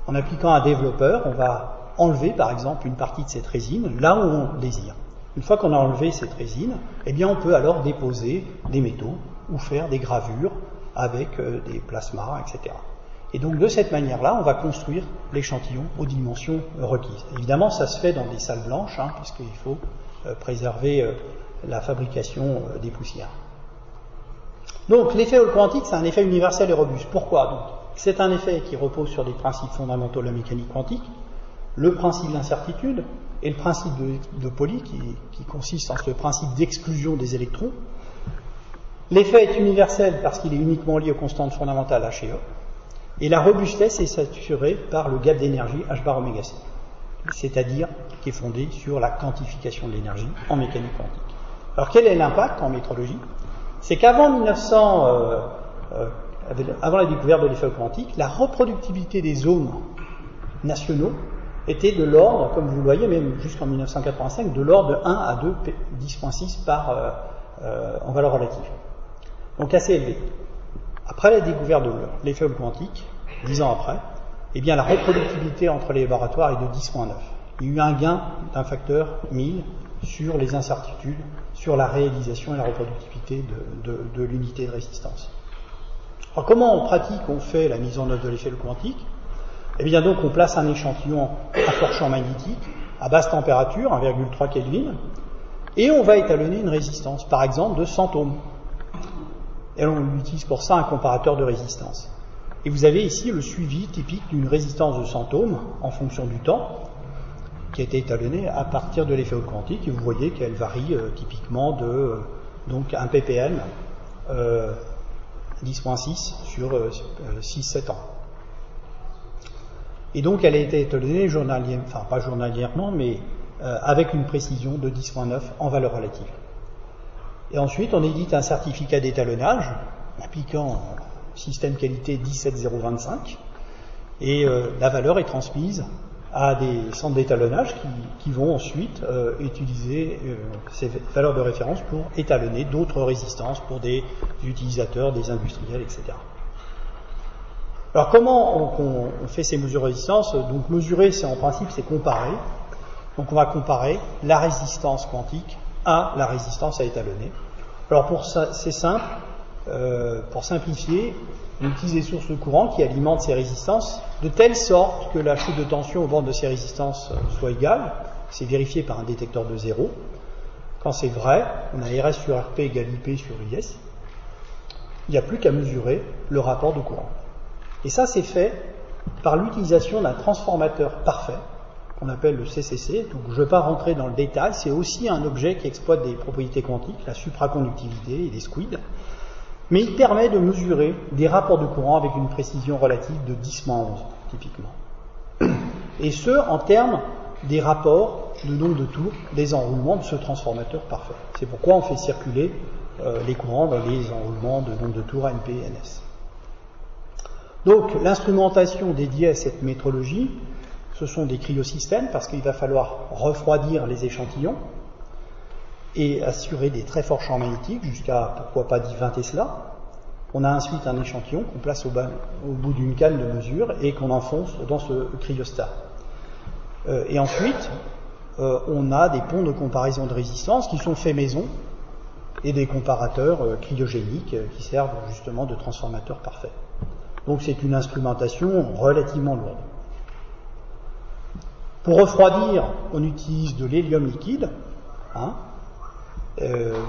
En appliquant un développeur, on va enlever par exemple une partie de cette résine là où on désire. Une fois qu'on a enlevé cette résine, eh bien on peut alors déposer des métaux ou faire des gravures avec des plasmas, etc. Et donc de cette manière-là, on va construire l'échantillon aux dimensions requises. Évidemment, ça se fait dans des salles blanches, puisqu'il faut préserver la fabrication des poussières. Donc l'effet Hall quantique, c'est un effet universel et robuste. Pourquoi donc? C'est un effet qui repose sur des principes fondamentaux de la mécanique quantique, le principe d'incertitude et le principe de Pauli, qui consiste en ce principe d'exclusion des électrons. L'effet est universel parce qu'il est uniquement lié aux constantes fondamentales H et E, et la robustesse est assurée par le gap d'énergie H bar oméga C, c'est-à-dire qui est fondé sur la quantification de l'énergie en mécanique quantique. Alors quel est l'impact en métrologie? C'est qu'avant avant la découverte de l'effet quantique, la reproductibilité des zones nationaux était de l'ordre, comme vous le voyez, même jusqu'en 1985, de l'ordre de 1 à 2 10.6 en valeur relative. Donc assez élevé. Après la découverte de l'effet quantique, 10 ans après, eh bien la reproductibilité entre les laboratoires est de 10.9. Il y a eu un gain d'un facteur 1000 sur les incertitudes, sur la réalisation et la reproductibilité de l'unité de résistance. Alors comment en pratique on fait la mise en œuvre de l'effet quantique? Eh bien donc on place un échantillon à fort champ magnétique, à basse température, 1,3 Kelvin, et on va étalonner une résistance, par exemple de 100 ohms. Et on utilise pour ça un comparateur de résistance. Et vous avez ici le suivi typique d'une résistance de 100 ohms en fonction du temps, qui a été étalonnée à partir de l'effet quantique, et vous voyez qu'elle varie typiquement de donc 1 ppm 10.6 sur 6-7 ans. Et donc elle a été étalonnée journalièrement, enfin pas journalièrement, mais avec une précision de 10.9 en valeur relative. Et ensuite on édite un certificat d'étalonnage appliquant système qualité 17025, et la valeur est transmise à des centres d'étalonnage qui vont ensuite utiliser ces valeurs de référence pour étalonner d'autres résistances pour des utilisateurs, des industriels, etc. Alors comment on fait ces mesures de résistance? Donc mesurer, c'est en principe, c'est comparer. Donc on va comparer la résistance quantique à la résistance à étalonner. Alors pour ça, c'est simple. Pour simplifier, on utilise des sources de courant qui alimentent ces résistances de telle sorte que la chute de tension au bord de ces résistances soit égale. C'est vérifié par un détecteur de zéro. Quand c'est vrai, on a RS sur RP égale IP sur IS. Il n'y a plus qu'à mesurer le rapport de courant. Et ça, c'est fait par l'utilisation d'un transformateur parfait, qu'on appelle le CCC. Donc je ne vais pas rentrer dans le détail, c'est aussi un objet qui exploite des propriétés quantiques, la supraconductivité et les squids. Mais il permet de mesurer des rapports de courant avec une précision relative de 10-11, typiquement. Et ce, en termes des rapports de nombre de tours des enroulements de ce transformateur parfait. C'est pourquoi on fait circuler les courants dans les enroulements de nombre de tours ANP et NS. Donc, l'instrumentation dédiée à cette métrologie, ce sont des cryosystèmes, parce qu'il va falloir refroidir les échantillons et assurer des très forts champs magnétiques, jusqu'à, pourquoi pas, 20 Tesla. On a ensuite un échantillon qu'on place au bout d'une canne de mesure et qu'on enfonce dans ce cryostat. Et ensuite, on a des ponts de comparaison de résistance qui sont faits maison et des comparateurs cryogéniques qui servent justement de transformateurs parfaits. Donc c'est une instrumentation relativement lourde. Pour refroidir, on utilise de l'hélium liquide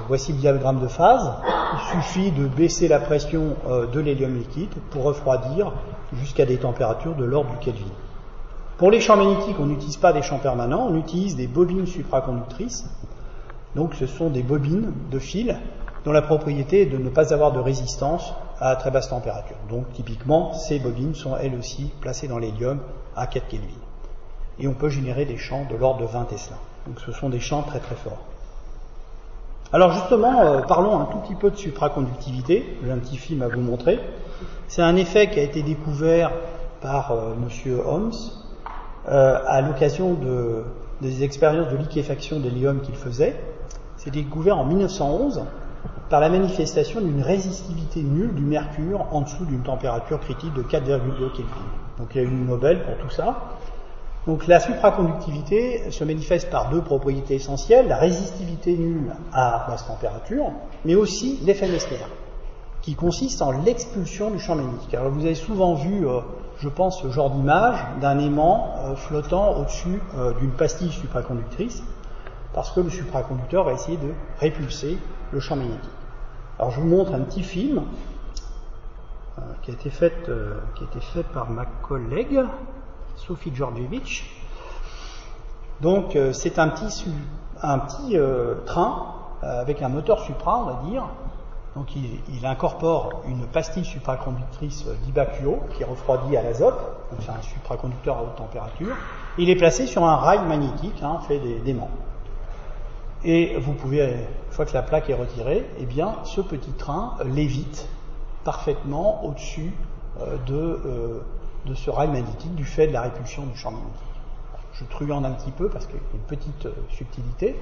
Voici le diagramme de phase. Il suffit de baisser la pression de l'hélium liquide pour refroidir jusqu'à des températures de l'ordre du Kelvin. Pour les champs magnétiques, on n'utilise pas des champs permanents, on utilise des bobines supraconductrices. Donc ce sont des bobines de fil dont la propriété est de ne pas avoir de résistance à très basse température. Donc typiquement, ces bobines sont elles aussi placées dans l'hélium à 4 Kelvin. Et on peut générer des champs de l'ordre de 20 Tesla. Donc ce sont des champs très très forts. Alors justement, parlons un tout petit peu de supraconductivité. J'ai un petit film à vous montrer. C'est un effet qui a été découvert par Monsieur Ohms à l'occasion des expériences de liquéfaction d'hélium qu'il faisait. C'est découvert en 1911 par la manifestation d'une résistivité nulle du mercure en dessous d'une température critique de 4,2 Kelvin. Donc il y a eu le Nobel pour tout ça. Donc la supraconductivité se manifeste par deux propriétés essentielles, la résistivité nulle à basse température, mais aussi l'effet Messner, qui consiste en l'expulsion du champ magnétique. Alors vous avez souvent vu, je pense, ce genre d'image d'un aimant flottant au-dessus d'une pastille supraconductrice, parce que le supraconducteur va essayer de répulser le champ magnétique. Alors je vous montre un petit film qui a été fait par ma collègue Sophie Georgievich. Donc c'est un petit train avec un moteur supra, on va dire. Donc il incorpore une pastille supraconductrice d'Ibacuo qui refroidit à l'azote, donc c'est un supraconducteur à haute température. Il est placé sur un rail magnétique fait d'aimants. Et vous pouvez, une fois que la plaque est retirée, eh bien ce petit train lévite parfaitement au-dessus de ce rail magnétique du fait de la répulsion du champ magnétique. Je truande un petit peu parce qu'il y a une petite subtilité.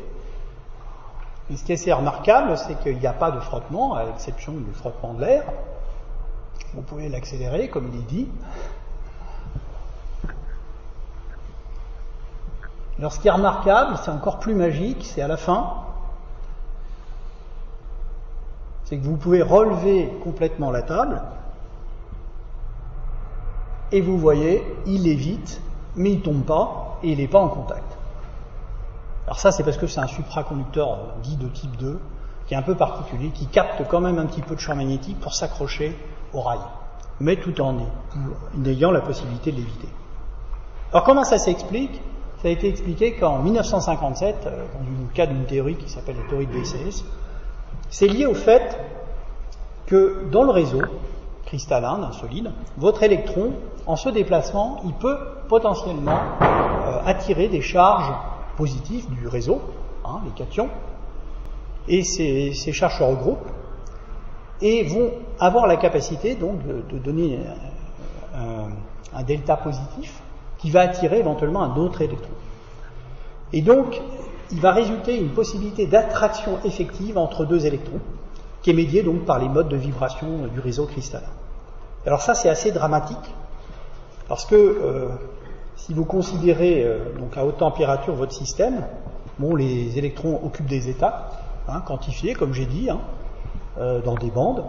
Et ce qui est assez remarquable, c'est qu'il n'y a pas de frottement, à l'exception du frottement de l'air. Vous pouvez l'accélérer, comme il est dit. Alors ce qui est remarquable, c'est encore plus magique, c'est à la fin, c'est que vous pouvez relever complètement la table, et vous voyez, il lévite, mais il ne tombe pas, et il n'est pas en contact. Alors ça, c'est parce que c'est un supraconducteur dit de type 2, qui est un peu particulier, qui capte quand même un petit peu de champ magnétique pour s'accrocher au rail, mais tout en ayant la possibilité de l'éviter. Alors comment ça s'explique ? Ça a été expliqué qu'en 1957, dans le cadre d'une théorie qui s'appelle la théorie de BCS, c'est lié au fait que dans le réseau cristallin d'un solide, votre électron, en se déplaçant, il peut potentiellement attirer des charges positives du réseau, les cations, et ces charges se regroupent et vont avoir la capacité donc de donner un delta positif qui va attirer éventuellement un autre électron. Et donc, il va résulter une possibilité d'attraction effective entre deux électrons, qui est médiée donc par les modes de vibration du réseau cristallin. Alors ça, c'est assez dramatique, parce que si vous considérez donc à haute température votre système, les électrons occupent des états, quantifiés, comme j'ai dit, dans des bandes,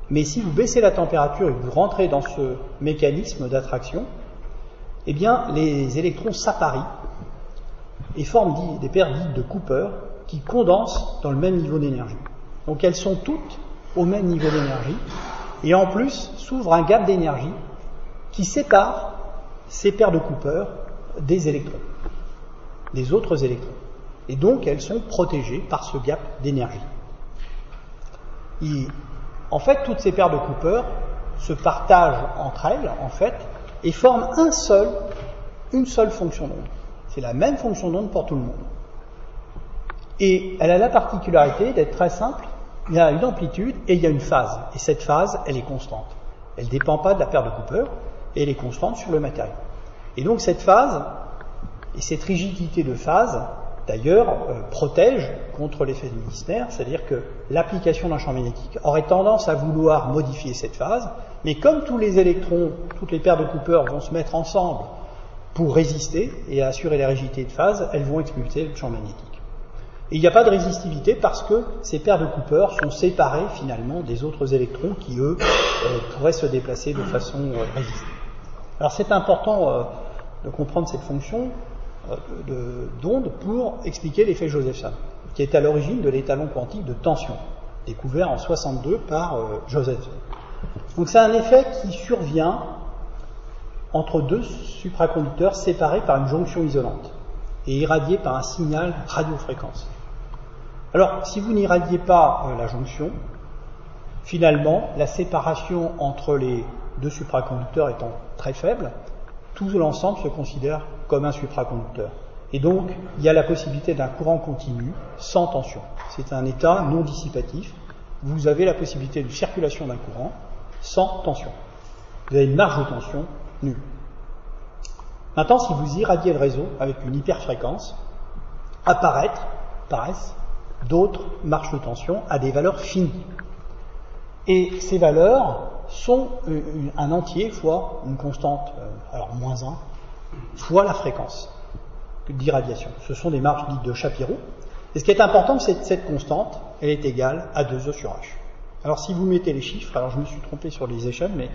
mais si vous baissez la température et que vous rentrez dans ce mécanisme d'attraction, eh bien, les électrons s'apparient et forment des paires dites de Cooper qui condensent dans le même niveau d'énergie. Donc elles sont toutes au même niveau d'énergie et en plus s'ouvre un gap d'énergie qui sépare ces paires de Cooper des électrons, des autres électrons. Et donc elles sont protégées par ce gap d'énergie. En fait, toutes ces paires de Cooper se partagent entre elles, en fait, et forment une seule fonction d'onde. C'est la même fonction d'onde pour tout le monde. Et elle a la particularité d'être très simple. Il y a une amplitude et il y a une phase. Et cette phase, elle est constante. Elle ne dépend pas de la paire de Cooper et elle est constante sur le matériau. Et donc cette phase, et cette rigidité de phase, d'ailleurs, protège contre l'effet de Messner, c'est-à-dire que l'application d'un champ magnétique aurait tendance à vouloir modifier cette phase, mais comme tous les électrons, toutes les paires de Cooper vont se mettre ensemble pour résister et assurer la rigidité de phase, elles vont expulser le champ magnétique. Et il n'y a pas de résistivité parce que ces paires de Cooper sont séparées finalement des autres électrons qui, eux, pourraient se déplacer de façon résistante. Alors c'est important de comprendre cette fonction d'onde pour expliquer l'effet Josephson, qui est à l'origine de l'étalon quantique de tension, découvert en 62 par Josephson. Donc c'est un effet qui survient entre deux supraconducteurs séparés par une jonction isolante et irradiés par un signal radiofréquence. Alors, si vous n'irradiez pas la jonction, finalement, la séparation entre les deux supraconducteurs étant très faible, tout l'ensemble se considère comme un supraconducteur. Et donc, il y a la possibilité d'un courant continu sans tension. C'est un état non dissipatif. Vous avez la possibilité de circulation d'un courant sans tension. Vous avez une marge de tension nulle. Maintenant, si vous irradiez le réseau avec une hyperfréquence, apparaissent d'autres marges de tension à des valeurs finies. Et ces valeurs sont un entier fois une constante, alors moins 1, fois la fréquence d'irradiation. Ce sont des marges dites de Shapiro. Et ce qui est important, c'est que cette constante, elle est égale à 2E sur H. Alors si vous mettez les chiffres, alors je me suis trompé sur les échelles, mais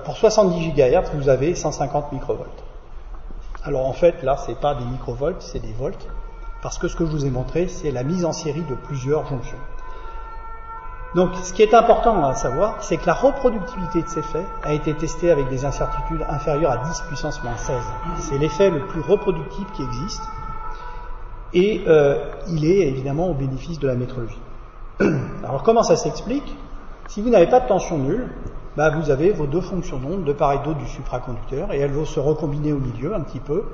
pour 70 GHz, vous avez 150 microvolts. Alors en fait, là, c'est pas des microvolts, c'est des volts, parce que ce que je vous ai montré, c'est la mise en série de plusieurs jonctions. Donc, ce qui est important à savoir, c'est que la reproductivité de ces faits a été testée avec des incertitudes inférieures à 10 puissance moins 16. C'est l'effet le plus reproductible qui existe, et il est évidemment au bénéfice de la métrologie. Alors, comment ça s'explique? Si vous n'avez pas de tension nulle, vous avez vos deux fonctions d'onde de part et d'autre du supraconducteur, et elles vont se recombiner au milieu un petit peu,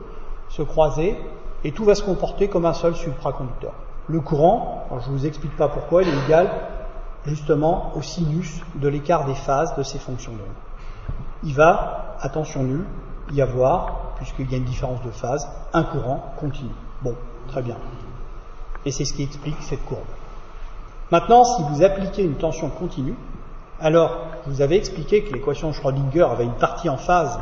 se croiser, et tout va se comporter comme un seul supraconducteur. Le courant, alors je ne vous explique pas pourquoi, il est égal justement au sinus de l'écart des phases de ces fonctions d'onde. Il va, à tension nulle, y avoir, puisqu'il y a une différence de phase, un courant continu. Bon, très bien. Et c'est ce qui explique cette courbe. Maintenant, si vous appliquez une tension continue, alors je vous avais expliqué que l'équation de Schrödinger avait une partie en phase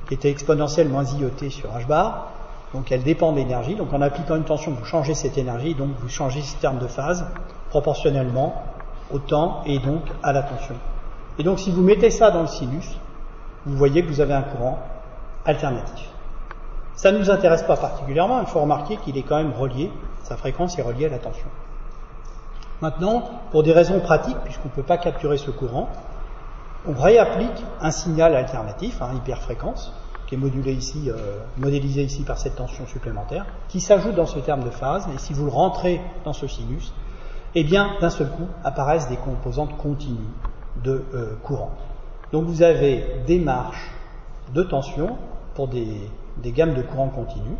qui était exponentielle moins IET sur H bar, donc elle dépend de l'énergie. Donc en appliquant une tension, vous changez cette énergie, donc vous changez ce terme de phase proportionnellement au temps et donc à la tension. Et donc si vous mettez ça dans le sinus, vous voyez que vous avez un courant alternatif. Ça ne nous intéresse pas particulièrement, il faut remarquer qu'il est quand même relié, sa fréquence est reliée à la tension. Maintenant, pour des raisons pratiques, puisqu'on ne peut pas capturer ce courant, on réapplique un signal alternatif, hyperfréquence, qui est modélisé ici par cette tension supplémentaire, qui s'ajoute dans ce terme de phase, et si vous le rentrez dans ce sinus, eh bien, d'un seul coup, apparaissent des composantes continues de courant. Donc vous avez des marches de tension pour des gammes de courant continu,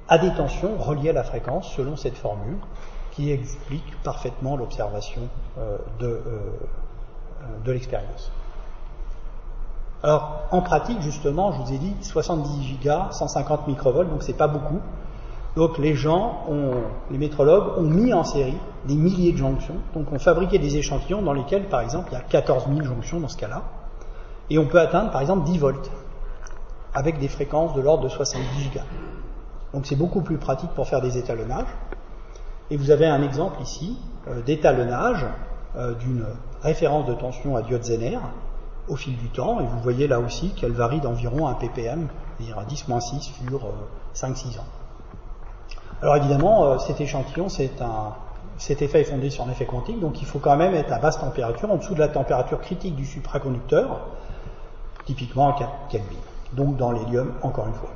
à des tensions reliées à la fréquence, selon cette formule, qui explique parfaitement l'observation de l'expérience. Alors, en pratique, justement, je vous ai dit 70 gigas, 150 microvolts, donc c'est pas beaucoup. Donc les métrologues ont mis en série des milliers de jonctions, donc on fabriquait des échantillons dans lesquels, par exemple, il y a 14 000 jonctions dans ce cas-là, et on peut atteindre, par exemple, 10 volts, avec des fréquences de l'ordre de 70 gigas. Donc c'est beaucoup plus pratique pour faire des étalonnages. Et vous avez un exemple ici d'étalonnage d'une référence de tension à diode Zener au fil du temps, et vous voyez là aussi qu'elle varie d'environ 1 ppm, c'est-à-dire à 10-6 sur 5-6 ans. Alors évidemment, cet échantillon, cet effet est fondé sur un effet quantique, donc il faut quand même être à basse température, en dessous de la température critique du supraconducteur, typiquement à 4 Kelvin, donc dans l'hélium encore une fois.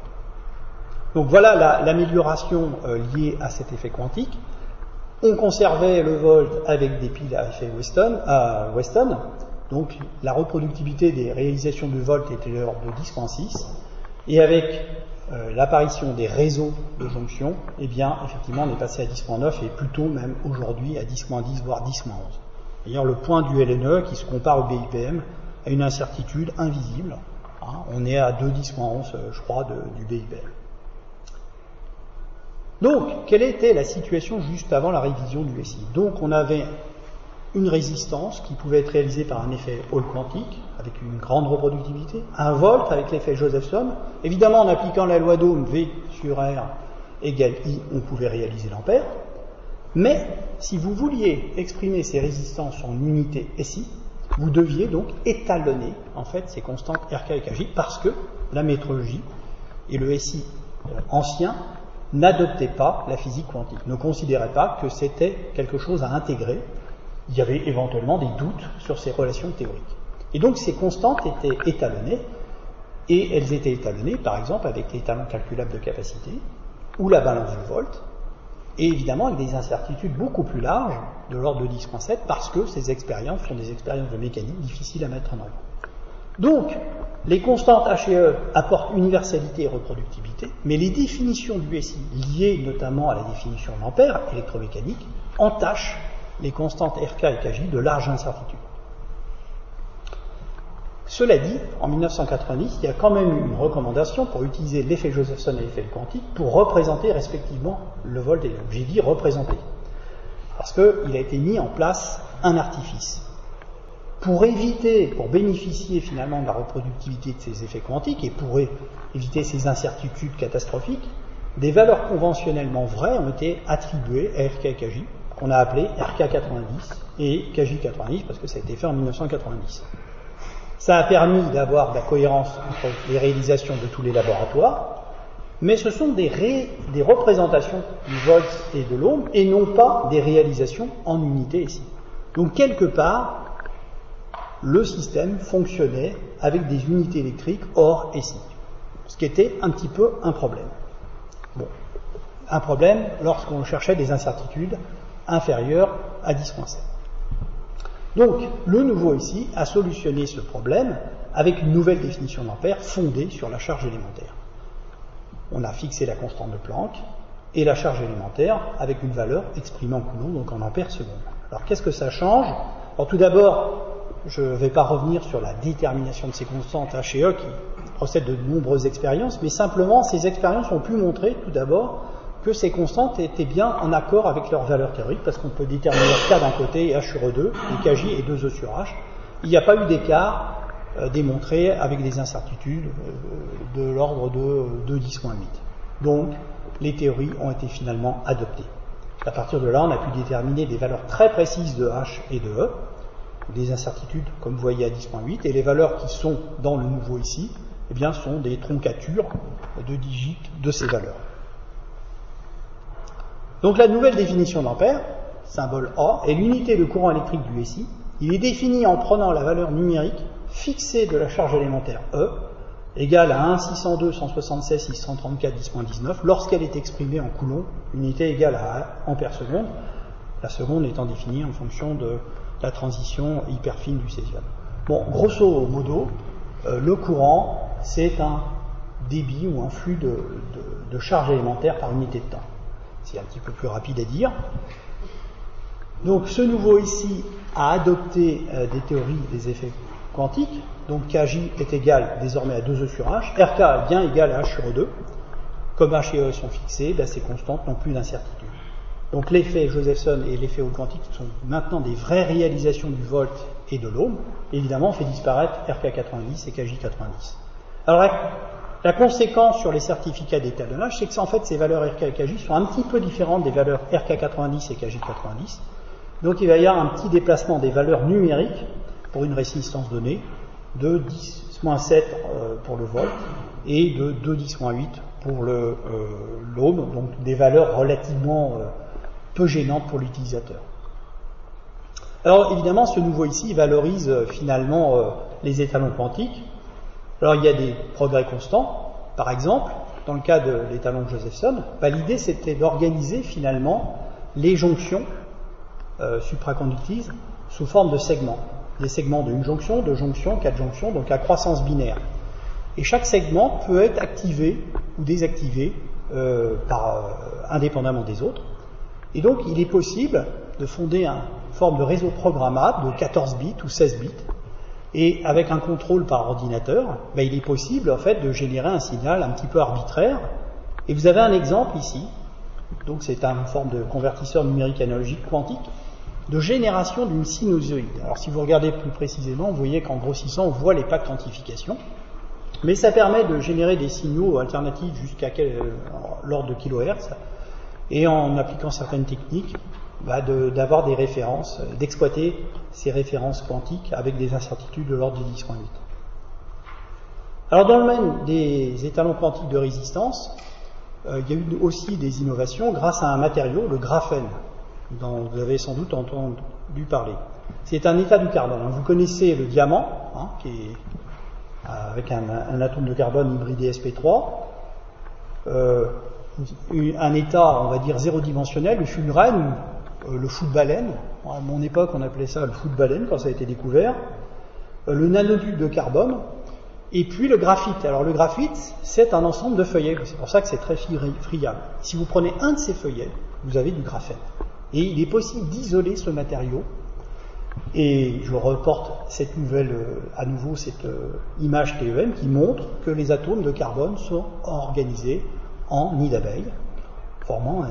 Donc voilà l'amélioration liée à cet effet quantique. On conservait le volt avec des piles à effet Weston, donc la reproductibilité des réalisations de volt était de l'ordre de 10.6, et avec l'apparition des réseaux de jonction, eh bien effectivement on est passé à 10.9 et plutôt même aujourd'hui à 10.10 voire 10.11. D'ailleurs le point du LNE qui se compare au BIPM a une incertitude invisible, on est à 2.10.11 je crois du BIPM. Donc, quelle était la situation juste avant la révision du SI? Donc, on avait une résistance qui pouvait être réalisée par un effet Hall quantique, avec une grande reproductibilité, un volt avec l'effet Josephson. Évidemment, en appliquant la loi d'Ohm, V sur R égale I, on pouvait réaliser l'ampère. Mais, si vous vouliez exprimer ces résistances en unité SI, vous deviez donc étalonner, en fait, ces constantes RK et KJ, parce que la métrologie et le SI anciens n'adoptaient pas la physique quantique, ne considéraient pas que c'était quelque chose à intégrer. Il y avait éventuellement des doutes sur ces relations théoriques. Et donc ces constantes étaient étalonnées, et elles étaient étalonnées par exemple avec l'étalon calculable de capacité, ou la balance du volt, et évidemment avec des incertitudes beaucoup plus larges, de l'ordre de 10.7, parce que ces expériences sont des expériences de mécanique difficiles à mettre en œuvre. Donc, les constantes H et E apportent universalité et reproductibilité, mais les définitions du SI, liées notamment à la définition d'Ampère électromécanique, entachent les constantes RK et KJ de larges incertitudes. Cela dit, en 1990, il y a quand même eu une recommandation pour utiliser l'effet Josephson et l'effet quantique pour représenter respectivement le volt et l'ohm. J'ai dit représenter, parce qu'il a été mis en place un artifice. Pour bénéficier finalement de la reproductibilité de ces effets quantiques et pour éviter ces incertitudes catastrophiques, des valeurs conventionnellement vraies ont été attribuées à RK et KJ, qu'on a appelé RK90 et KJ90 parce que ça a été fait en 1990. Ça a permis d'avoir de la cohérence entre les réalisations de tous les laboratoires, mais ce sont des représentations du volt et de l'ohm et non pas des réalisations en unité ici. Donc quelque part, le système fonctionnait avec des unités électriques hors SI, ce qui était un petit peu un problème. Bon, un problème lorsqu'on cherchait des incertitudes inférieures à 10.7. Donc, le nouveau ici a solutionné ce problème avec une nouvelle définition d'Ampère fondée sur la charge élémentaire. On a fixé la constante de Planck et la charge élémentaire avec une valeur exprimée en coulomb, donc en ampères secondes. Alors, qu'est-ce que ça change? Alors, tout d'abord, je ne vais pas revenir sur la détermination de ces constantes H et E qui procèdent de nombreuses expériences, mais simplement, ces expériences ont pu montrer, tout d'abord, que ces constantes étaient bien en accord avec leur valeur théorique, parce qu'on peut déterminer K d'un côté et H sur E2, et KJ et 2E sur H. Il n'y a pas eu d'écart démontré avec des incertitudes de l'ordre de 10.8. Donc, les théories ont été finalement adoptées. À partir de là, on a pu déterminer des valeurs très précises de H et de E, des incertitudes, comme vous voyez, à 10.8, et les valeurs qui sont dans le nouveau ici, eh bien, sont des troncatures de digits de ces valeurs. Donc la nouvelle définition d'Ampère, symbole A, est l'unité de courant électrique du SI. Il est défini en prenant la valeur numérique fixée de la charge élémentaire E, égale à 1 602 176 634 10.19, lorsqu'elle est exprimée en coulomb, unité égale à ampères seconde, la seconde étant définie en fonction de la transition hyper fine du césium. Bon, grosso modo, le courant, c'est un débit ou un flux de charge élémentaire par unité de temps. C'est un petit peu plus rapide à dire. Donc ce nouveau ici a adopté des théories des effets quantiques. Donc KJ est égal désormais à 2E sur H. RK est bien égal à H sur E2. Comme H et E sont fixés, ces constantes n'ont plus d'incertitude. Donc l'effet Josephson et l'effet Hall quantique sont maintenant des vraies réalisations du volt et de l'ohm. Évidemment, on fait disparaître RK90 et KJ90. Alors la conséquence sur les certificats d'étalonnage, c'est que en fait ces valeurs RK et KJ sont un petit peu différentes des valeurs RK90 et KJ90. Donc il va y avoir un petit déplacement des valeurs numériques pour une résistance donnée de 10-7 pour le volt et de 2-10-8 pour l'ohm, donc des valeurs relativement peu gênantes pour l'utilisateur. Alors évidemment, ce nouveau ici valorise finalement les étalons quantiques. Alors il y a des progrès constants. Par exemple, dans le cas de l'étalon de Josephson, l'idée c'était d'organiser finalement les jonctions supraconductives sous forme de segments. Des segments de une jonction, deux jonctions, quatre jonctions, donc à croissance binaire. Et chaque segment peut être activé ou désactivé indépendamment des autres. Et donc il est possible de fonder une forme de réseau programmable de 14 bits ou 16 bits. Et avec un contrôle par ordinateur, il est possible en fait de générer un signal un petit peu arbitraire. Et vous avez un exemple ici. Donc c'est une forme de convertisseur numérique analogique quantique de génération d'une sinusoïde. Alors si vous regardez plus précisément, vous voyez qu'en grossissant, on voit les packs quantification. Mais ça permet de générer des signaux alternatifs jusqu'à l'ordre de kilohertz. Et en appliquant certaines techniques, d'avoir des références, d'exploiter ces références quantiques avec des incertitudes de l'ordre de 10.8. Alors dans le domaine des étalons quantiques de résistance, il y a eu aussi des innovations grâce à un matériau, le graphène, dont vous avez sans doute entendu parler. C'est un état du carbone. Vous connaissez le diamant, qui est avec un atome de carbone hybridé sp3, un état, on va dire, zéro-dimensionnel, le fullerène, le fou de baleine. À mon époque, on appelait ça le fou de baleine quand ça a été découvert. Le nanotube de carbone, et puis le graphite. Alors le graphite, c'est un ensemble de feuillets, c'est pour ça que c'est très friable. Si vous prenez un de ces feuillets, vous avez du graphène. Et il est possible d'isoler ce matériau. Et je reporte cette nouvelle, à nouveau cette image TEM qui montre que les atomes de carbone sont organisés en nids d'abeilles, formant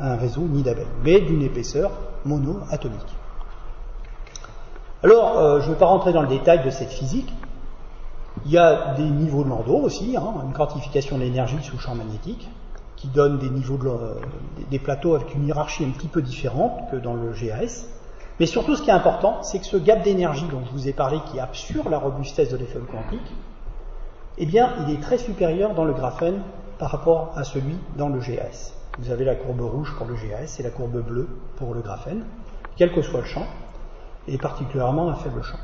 un réseau nid d'abeilles, mais d'une épaisseur monoatomique. Alors, je ne vais pas rentrer dans le détail de cette physique. Il y a des niveaux de Landau aussi, une quantification de l'énergie sous champ magnétique, qui donne des niveaux des plateaux avec une hiérarchie un petit peu différente que dans le GAS. Mais surtout, ce qui est important, c'est que ce gap d'énergie dont je vous ai parlé, qui assure la robustesse de l'effet quantique, eh bien, il est très supérieur dans le graphène par rapport à celui dans le GAS. Vous avez la courbe rouge pour le GAS et la courbe bleue pour le graphène, quel que soit le champ, et particulièrement un faible champ.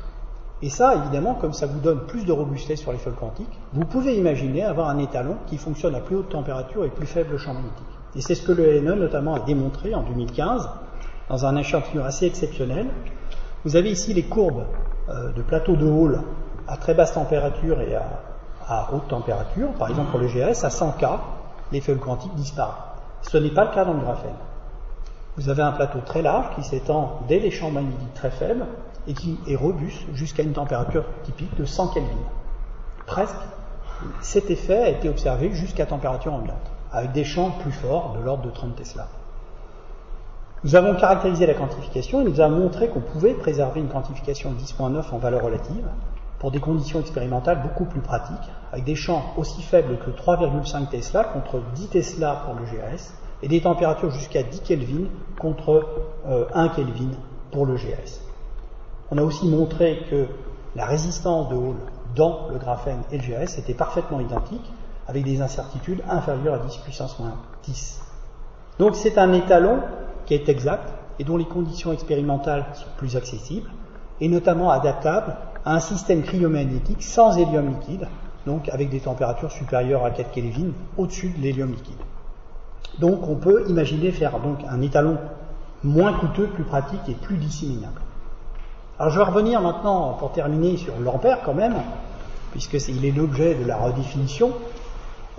Et ça, évidemment, comme ça vous donne plus de robustesse sur l'effet quantique, vous pouvez imaginer avoir un étalon qui fonctionne à plus haute température et plus faible champ magnétique. Et c'est ce que le LNE notamment a démontré en 2015, dans un échantillon assez exceptionnel. Vous avez ici les courbes de plateaux de Hall à très basse température et à haute température. Par exemple, pour le GAS, à 100 K, l'effet quantique disparaît. Ce n'est pas le cas dans le graphène. Vous avez un plateau très large qui s'étend dès les champs magnétiques très faibles et qui est robuste jusqu'à une température typique de 100 Kelvin. Presque, cet effet a été observé jusqu'à température ambiante, avec des champs plus forts de l'ordre de 30 Tesla. Nous avons caractérisé la quantification et nous avons montré qu'on pouvait préserver une quantification de 10.9 en valeur relative pour des conditions expérimentales beaucoup plus pratiques, avec des champs aussi faibles que 3,5 Tesla contre 10 Tesla pour le GAS et des températures jusqu'à 10 Kelvin contre 1 Kelvin pour le GAS. On a aussi montré que la résistance de Hall dans le graphène et le GAS était parfaitement identique, avec des incertitudes inférieures à 10 puissance moins 10. Donc c'est un étalon qui est exact et dont les conditions expérimentales sont plus accessibles, et notamment adaptable à un système cryomagnétique sans hélium liquide, donc avec des températures supérieures à 4 Kelvin au-dessus de l'hélium liquide. Donc on peut imaginer faire donc un étalon moins coûteux, plus pratique et plus disséminable. Alors je vais revenir maintenant, pour terminer, sur l'ampère quand même, puisqu'il est l'objet de la redéfinition,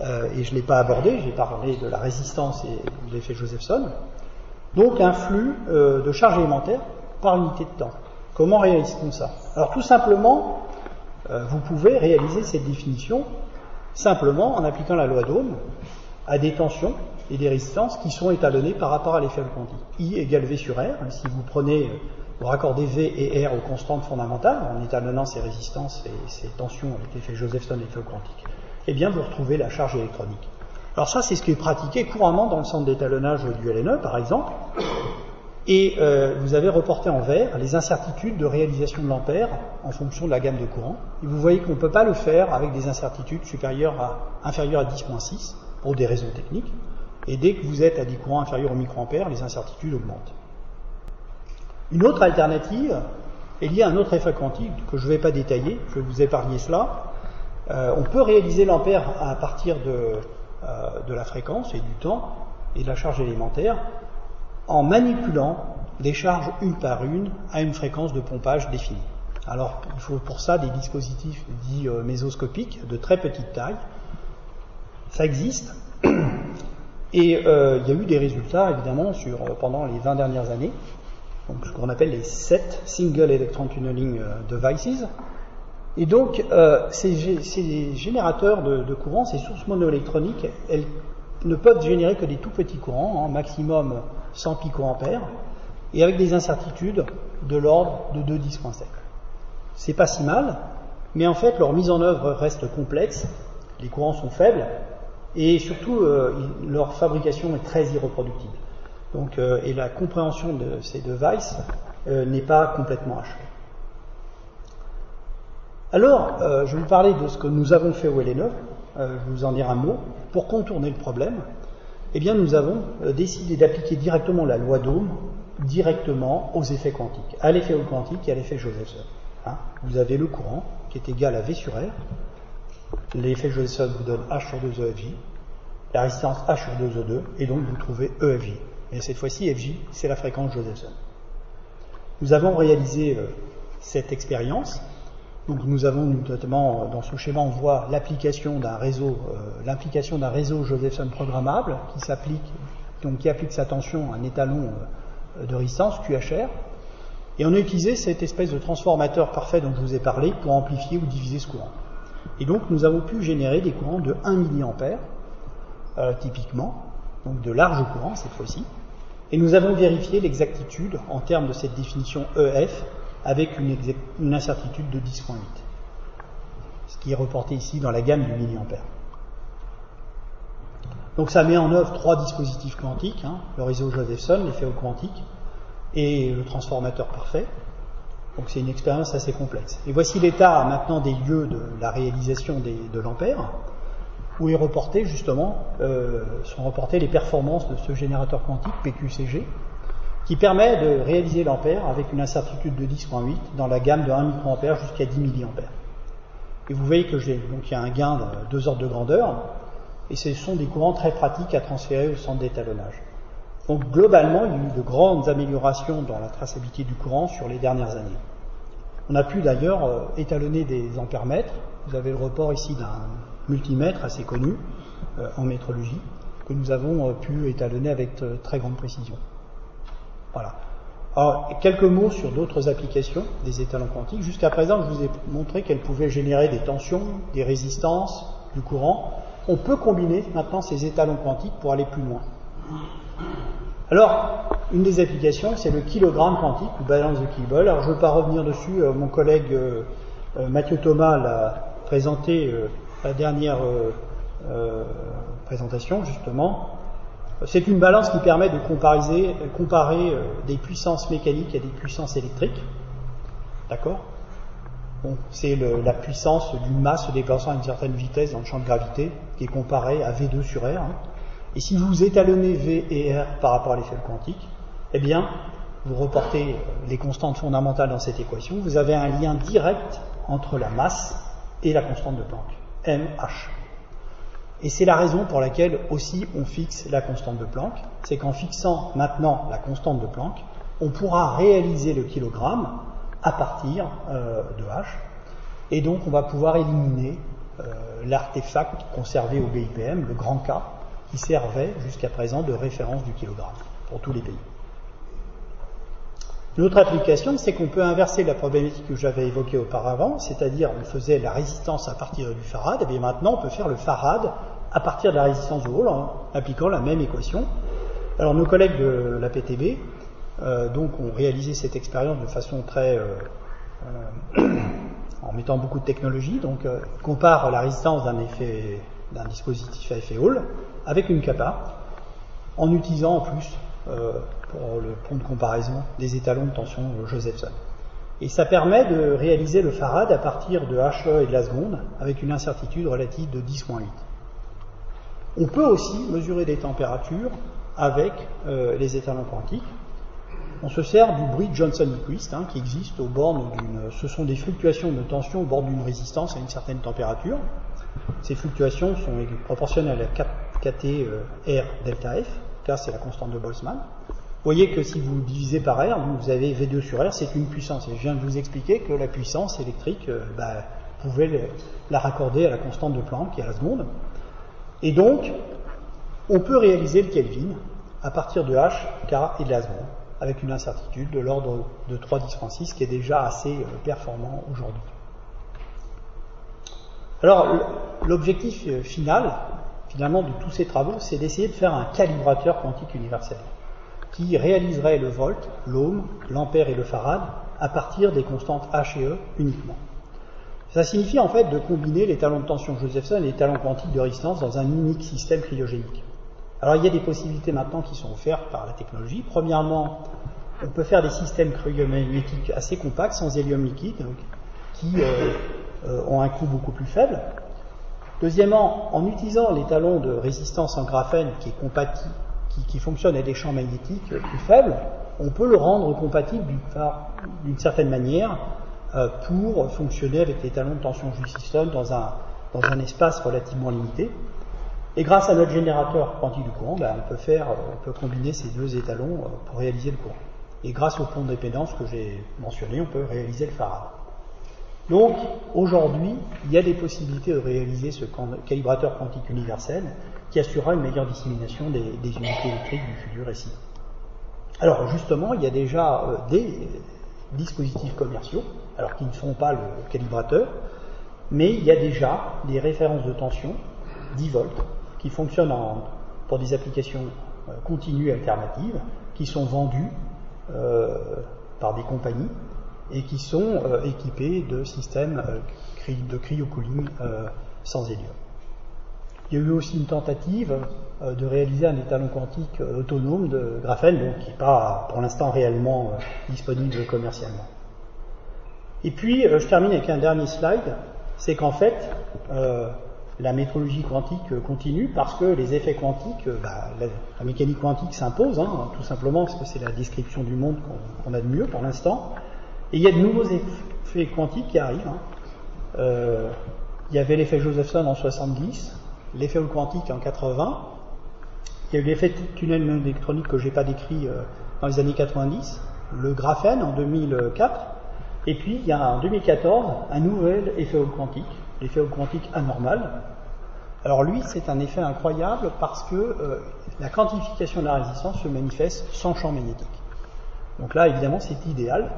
et je ne l'ai pas abordé, j'ai parlé de la résistance et de l'effet Josephson. Donc un flux de charge élémentaire par unité de temps. Comment réalise-t-on ça? Alors tout simplement, vous pouvez réaliser cette définition simplement en appliquant la loi d'Ohm à des tensions et des résistances qui sont étalonnées par rapport à l'effet quantique. I égale V sur R. Si vous prenez, vous raccordez V et R aux constantes fondamentales, en étalonnant ces résistances et ces tensions avec l'effet Josephson et l'effet quantique, eh bien vous retrouvez la charge électronique. Alors ça, c'est ce qui est pratiqué couramment dans le centre d'étalonnage du LNE, par exemple, et vous avez reporté en vert les incertitudes de réalisation de l'ampère en fonction de la gamme de courant, et vous voyez qu'on ne peut pas le faire avec des incertitudes inférieures à 10.6 pour des raisons techniques, et dès que vous êtes à des courants inférieurs au microampère, les incertitudes augmentent. Une autre alternative est liée à un autre effet quantique que je ne vais pas détailler, je vais vous épargner cela. On peut réaliser l'ampère à partir de la fréquence et du temps et de la charge élémentaire en manipulant des charges une par une à une fréquence de pompage définie. Alors il faut pour ça des dispositifs dits mésoscopiques de très petite taille. Ça existe et il y a eu des résultats évidemment pendant les 20 dernières années, donc ce qu'on appelle les SET, Single Electron Tunneling Devices. Et donc, ces générateurs de courant, ces sources monoélectroniques, elles ne peuvent générer que des tout petits courants, maximum 100 picoampères, et avec des incertitudes de l'ordre de 2,10.7. C'est pas si mal, mais en fait, leur mise en œuvre reste complexe, les courants sont faibles, et surtout, leur fabrication est très irreproductible. Donc, et la compréhension de ces devices n'est pas complètement achevée. Alors, je vais vous parler de ce que nous avons fait au LNE. je vous en dire un mot, pour contourner le problème, eh bien nous avons décidé d'appliquer directement la loi d'Ohm directement aux effets quantiques, à l'effet Hall quantique et à l'effet Josephson. Vous avez le courant qui est égal à V sur R, l'effet Josephson vous donne H sur 2 EFJ, la résistance H sur 2 E2, et donc vous trouvez EFJ. Et cette fois-ci, FJ, c'est la fréquence Josephson. Nous avons réalisé cette expérience. Donc nous avons notamment, dans ce schéma, on voit l'application d'un réseau Josephson programmable qui applique sa tension à un étalon de résistance, QHR. Et on a utilisé cette espèce de transformateur parfait dont je vous ai parlé pour amplifier ou diviser ce courant. Et donc nous avons pu générer des courants de 1 mA, typiquement, donc de large courant cette fois-ci. Et nous avons vérifié l'exactitude en termes de cette définition EF avec une incertitude de 10.8, ce qui est reporté ici dans la gamme du milliampère. Donc ça met en œuvre 3 dispositifs quantiques, le réseau Josephson, l'effet Hall quantique et le transformateur parfait. Donc c'est une expérience assez complexe. Et voici l'état maintenant des lieux de la réalisation de l'ampère, où sont reportées les performances de ce générateur quantique PQCG, qui permet de réaliser l'ampère avec une incertitude de 10.8 dans la gamme de 1 microampère jusqu'à 10 milliampères. Et vous voyez que il y a un gain de 2 ordres de grandeur, et ce sont des courants très pratiques à transférer au centre d'étalonnage. Donc globalement, il y a eu de grandes améliorations dans la traçabilité du courant sur les dernières années. On a pu d'ailleurs étalonner des ampèremètres. Vous avez le report ici d'un multimètre assez connu en métrologie, que nous avons pu étalonner avec très grande précision. Voilà. Alors, quelques mots sur d'autres applications des étalons quantiques. Jusqu'à présent, je vous ai montré qu'elles pouvaient générer des tensions, des résistances, du courant. On peut combiner maintenant ces étalons quantiques pour aller plus loin. Alors, une des applications, c'est le kilogramme quantique, ou balance de Kilball. Alors, je ne veux pas revenir dessus, mon collègue Mathieu Thomas l'a présenté la dernière présentation, justement. C'est une balance qui permet de comparer des puissances mécaniques à des puissances électriques. D'accord ? Bon, c'est la puissance d'une masse se déplaçant à une certaine vitesse dans le champ de gravité, qui est comparée à V2 sur R. Et si vous étalonnez V et R par rapport à l'effet quantique, eh bien, vous reportez les constantes fondamentales dans cette équation, vous avez un lien direct entre la masse et la constante de Planck, mH. Et c'est la raison pour laquelle aussi on fixe la constante de Planck, c'est qu'en fixant maintenant la constante de Planck, on pourra réaliser le kilogramme à partir de H, et donc on va pouvoir éliminer l'artefact conservé au BIPM, le grand K, qui servait jusqu'à présent de référence du kilogramme pour tous les pays. Une autre application, c'est qu'on peut inverser la problématique que j'avais évoquée auparavant, c'est-à-dire on faisait la résistance à partir du farad, et bien maintenant on peut faire le farad à partir de la résistance de Hall en appliquant la même équation. Alors nos collègues de la PTB donc ont réalisé cette expérience de façon très en mettant beaucoup de technologie, donc comparent la résistance d'un dispositif à effet Hall avec une kappa en utilisant en plus pour le point de comparaison des étalons de tension Josephson. Et ça permet de réaliser le farad à partir de HE et de la seconde avec une incertitude relative de 10-8. On peut aussi mesurer des températures avec les étalons quantiques. On se sert du bruit Johnson-Nyquist qui existe aux bornes ce sont des fluctuations de tension aux bornes d'une résistance à une certaine température. Ces fluctuations sont proportionnelles à KT R delta F, car c'est la constante de Boltzmann. Vous voyez que si vous divisez par R, vous avez V2 sur R, c'est une puissance. Et je viens de vous expliquer que la puissance électrique, vous pouvez la raccorder à la constante de Planck et à la seconde. Et donc, on peut réaliser le Kelvin à partir de H, K et de la seconde, avec une incertitude de l'ordre de 3,10 qui est déjà assez performant aujourd'hui. Alors, l'objectif finalement, de tous ces travaux, c'est d'essayer de faire un calibrateur quantique universel qui réaliserait le volt, l'ohm, l'ampère et le farad à partir des constantes H et E uniquement. Ça signifie en fait de combiner les talons de tension Josephson et les talons quantiques de résistance dans un unique système cryogénique. Alors il y a des possibilités maintenant qui sont offertes par la technologie. Premièrement, on peut faire des systèmes cryogéniques assez compacts, sans hélium liquide, qui ont un coût beaucoup plus faible. Deuxièmement, en utilisant l'étalon de résistance en graphène qui est compatible, qui fonctionne avec des champs magnétiques plus faibles, on peut le rendre compatible d'une certaine manière pour fonctionner avec l'étalon de tension Joule-System dans un espace relativement limité. Et grâce à notre générateur quantique du courant, on peut combiner ces deux étalons pour réaliser le courant. Et grâce au pont de dépendance que j'ai mentionné, on peut réaliser le farad. Donc, aujourd'hui, il y a des possibilités de réaliser ce calibrateur quantique universel qui assurera une meilleure dissémination des unités électriques du futur SI. Alors, justement, il y a déjà des dispositifs commerciaux, alors qui ne sont pas le calibrateur, mais il y a déjà des références de tension 10 volts qui fonctionnent pour des applications continues alternatives, qui sont vendues par des compagnies et qui sont équipés de systèmes de cryocooling sans hélium. Il y a eu aussi une tentative de réaliser un étalon quantique autonome de graphène, donc qui n'est pas pour l'instant réellement disponible commercialement. Et puis, je termine avec un dernier slide, c'est qu'en fait, la métrologie quantique continue parce que les effets quantiques, la mécanique quantique s'impose, tout simplement parce que c'est la description du monde qu'on a de mieux pour l'instant. Et il y a de nouveaux effets quantiques qui arrivent. Il y avait l'effet Josephson en 70, l'effet Hall quantique en 80, il y a eu l'effet tunnel électronique que je n'ai pas décrit dans les années 90, le graphène en 2004, et puis il y a en 2014 un nouvel effet Hall quantique, l'effet Hall quantique anormal. Alors lui, c'est un effet incroyable parce que la quantification de la résistance se manifeste sans champ magnétique. Donc là, évidemment, c'est idéal.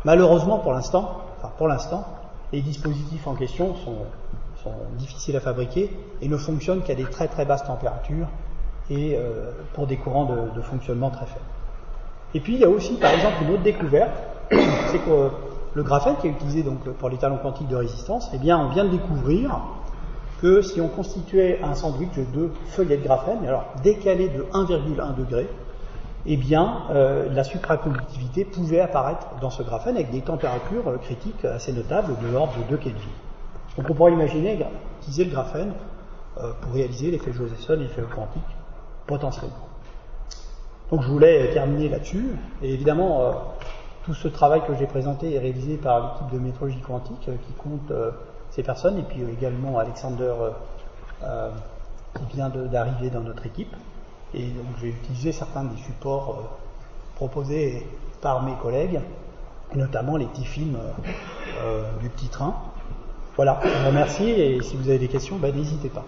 Malheureusement, pour l'instant, les dispositifs en question sont difficiles à fabriquer et ne fonctionnent qu'à des très très basses températures et pour des courants de fonctionnement très faibles. Et puis, il y a aussi, par exemple, une autre découverte, c'est que le graphène qui est utilisé donc pour l'étalon quantique de résistance, eh bien, on vient de découvrir que si on constituait un sandwich de 2 feuillets de graphène, alors décalé de 1,1 degré, eh bien, la supraconductivité pouvait apparaître dans ce graphène avec des températures critiques assez notables de l'ordre de 2 Kelvin. Donc on pourrait imaginer utiliser le graphène pour réaliser l'effet Josephson et l'effet quantique potentiellement. Donc je voulais terminer là-dessus, et évidemment, tout ce travail que j'ai présenté est réalisé par l'équipe de métrologie quantique qui compte ces personnes, et puis également Alexander qui vient d'arriver dans notre équipe. Et donc j'ai utilisé certains des supports proposés par mes collègues, et notamment les petits films du petit train. Voilà, je vous remercie, et si vous avez des questions, n'hésitez pas.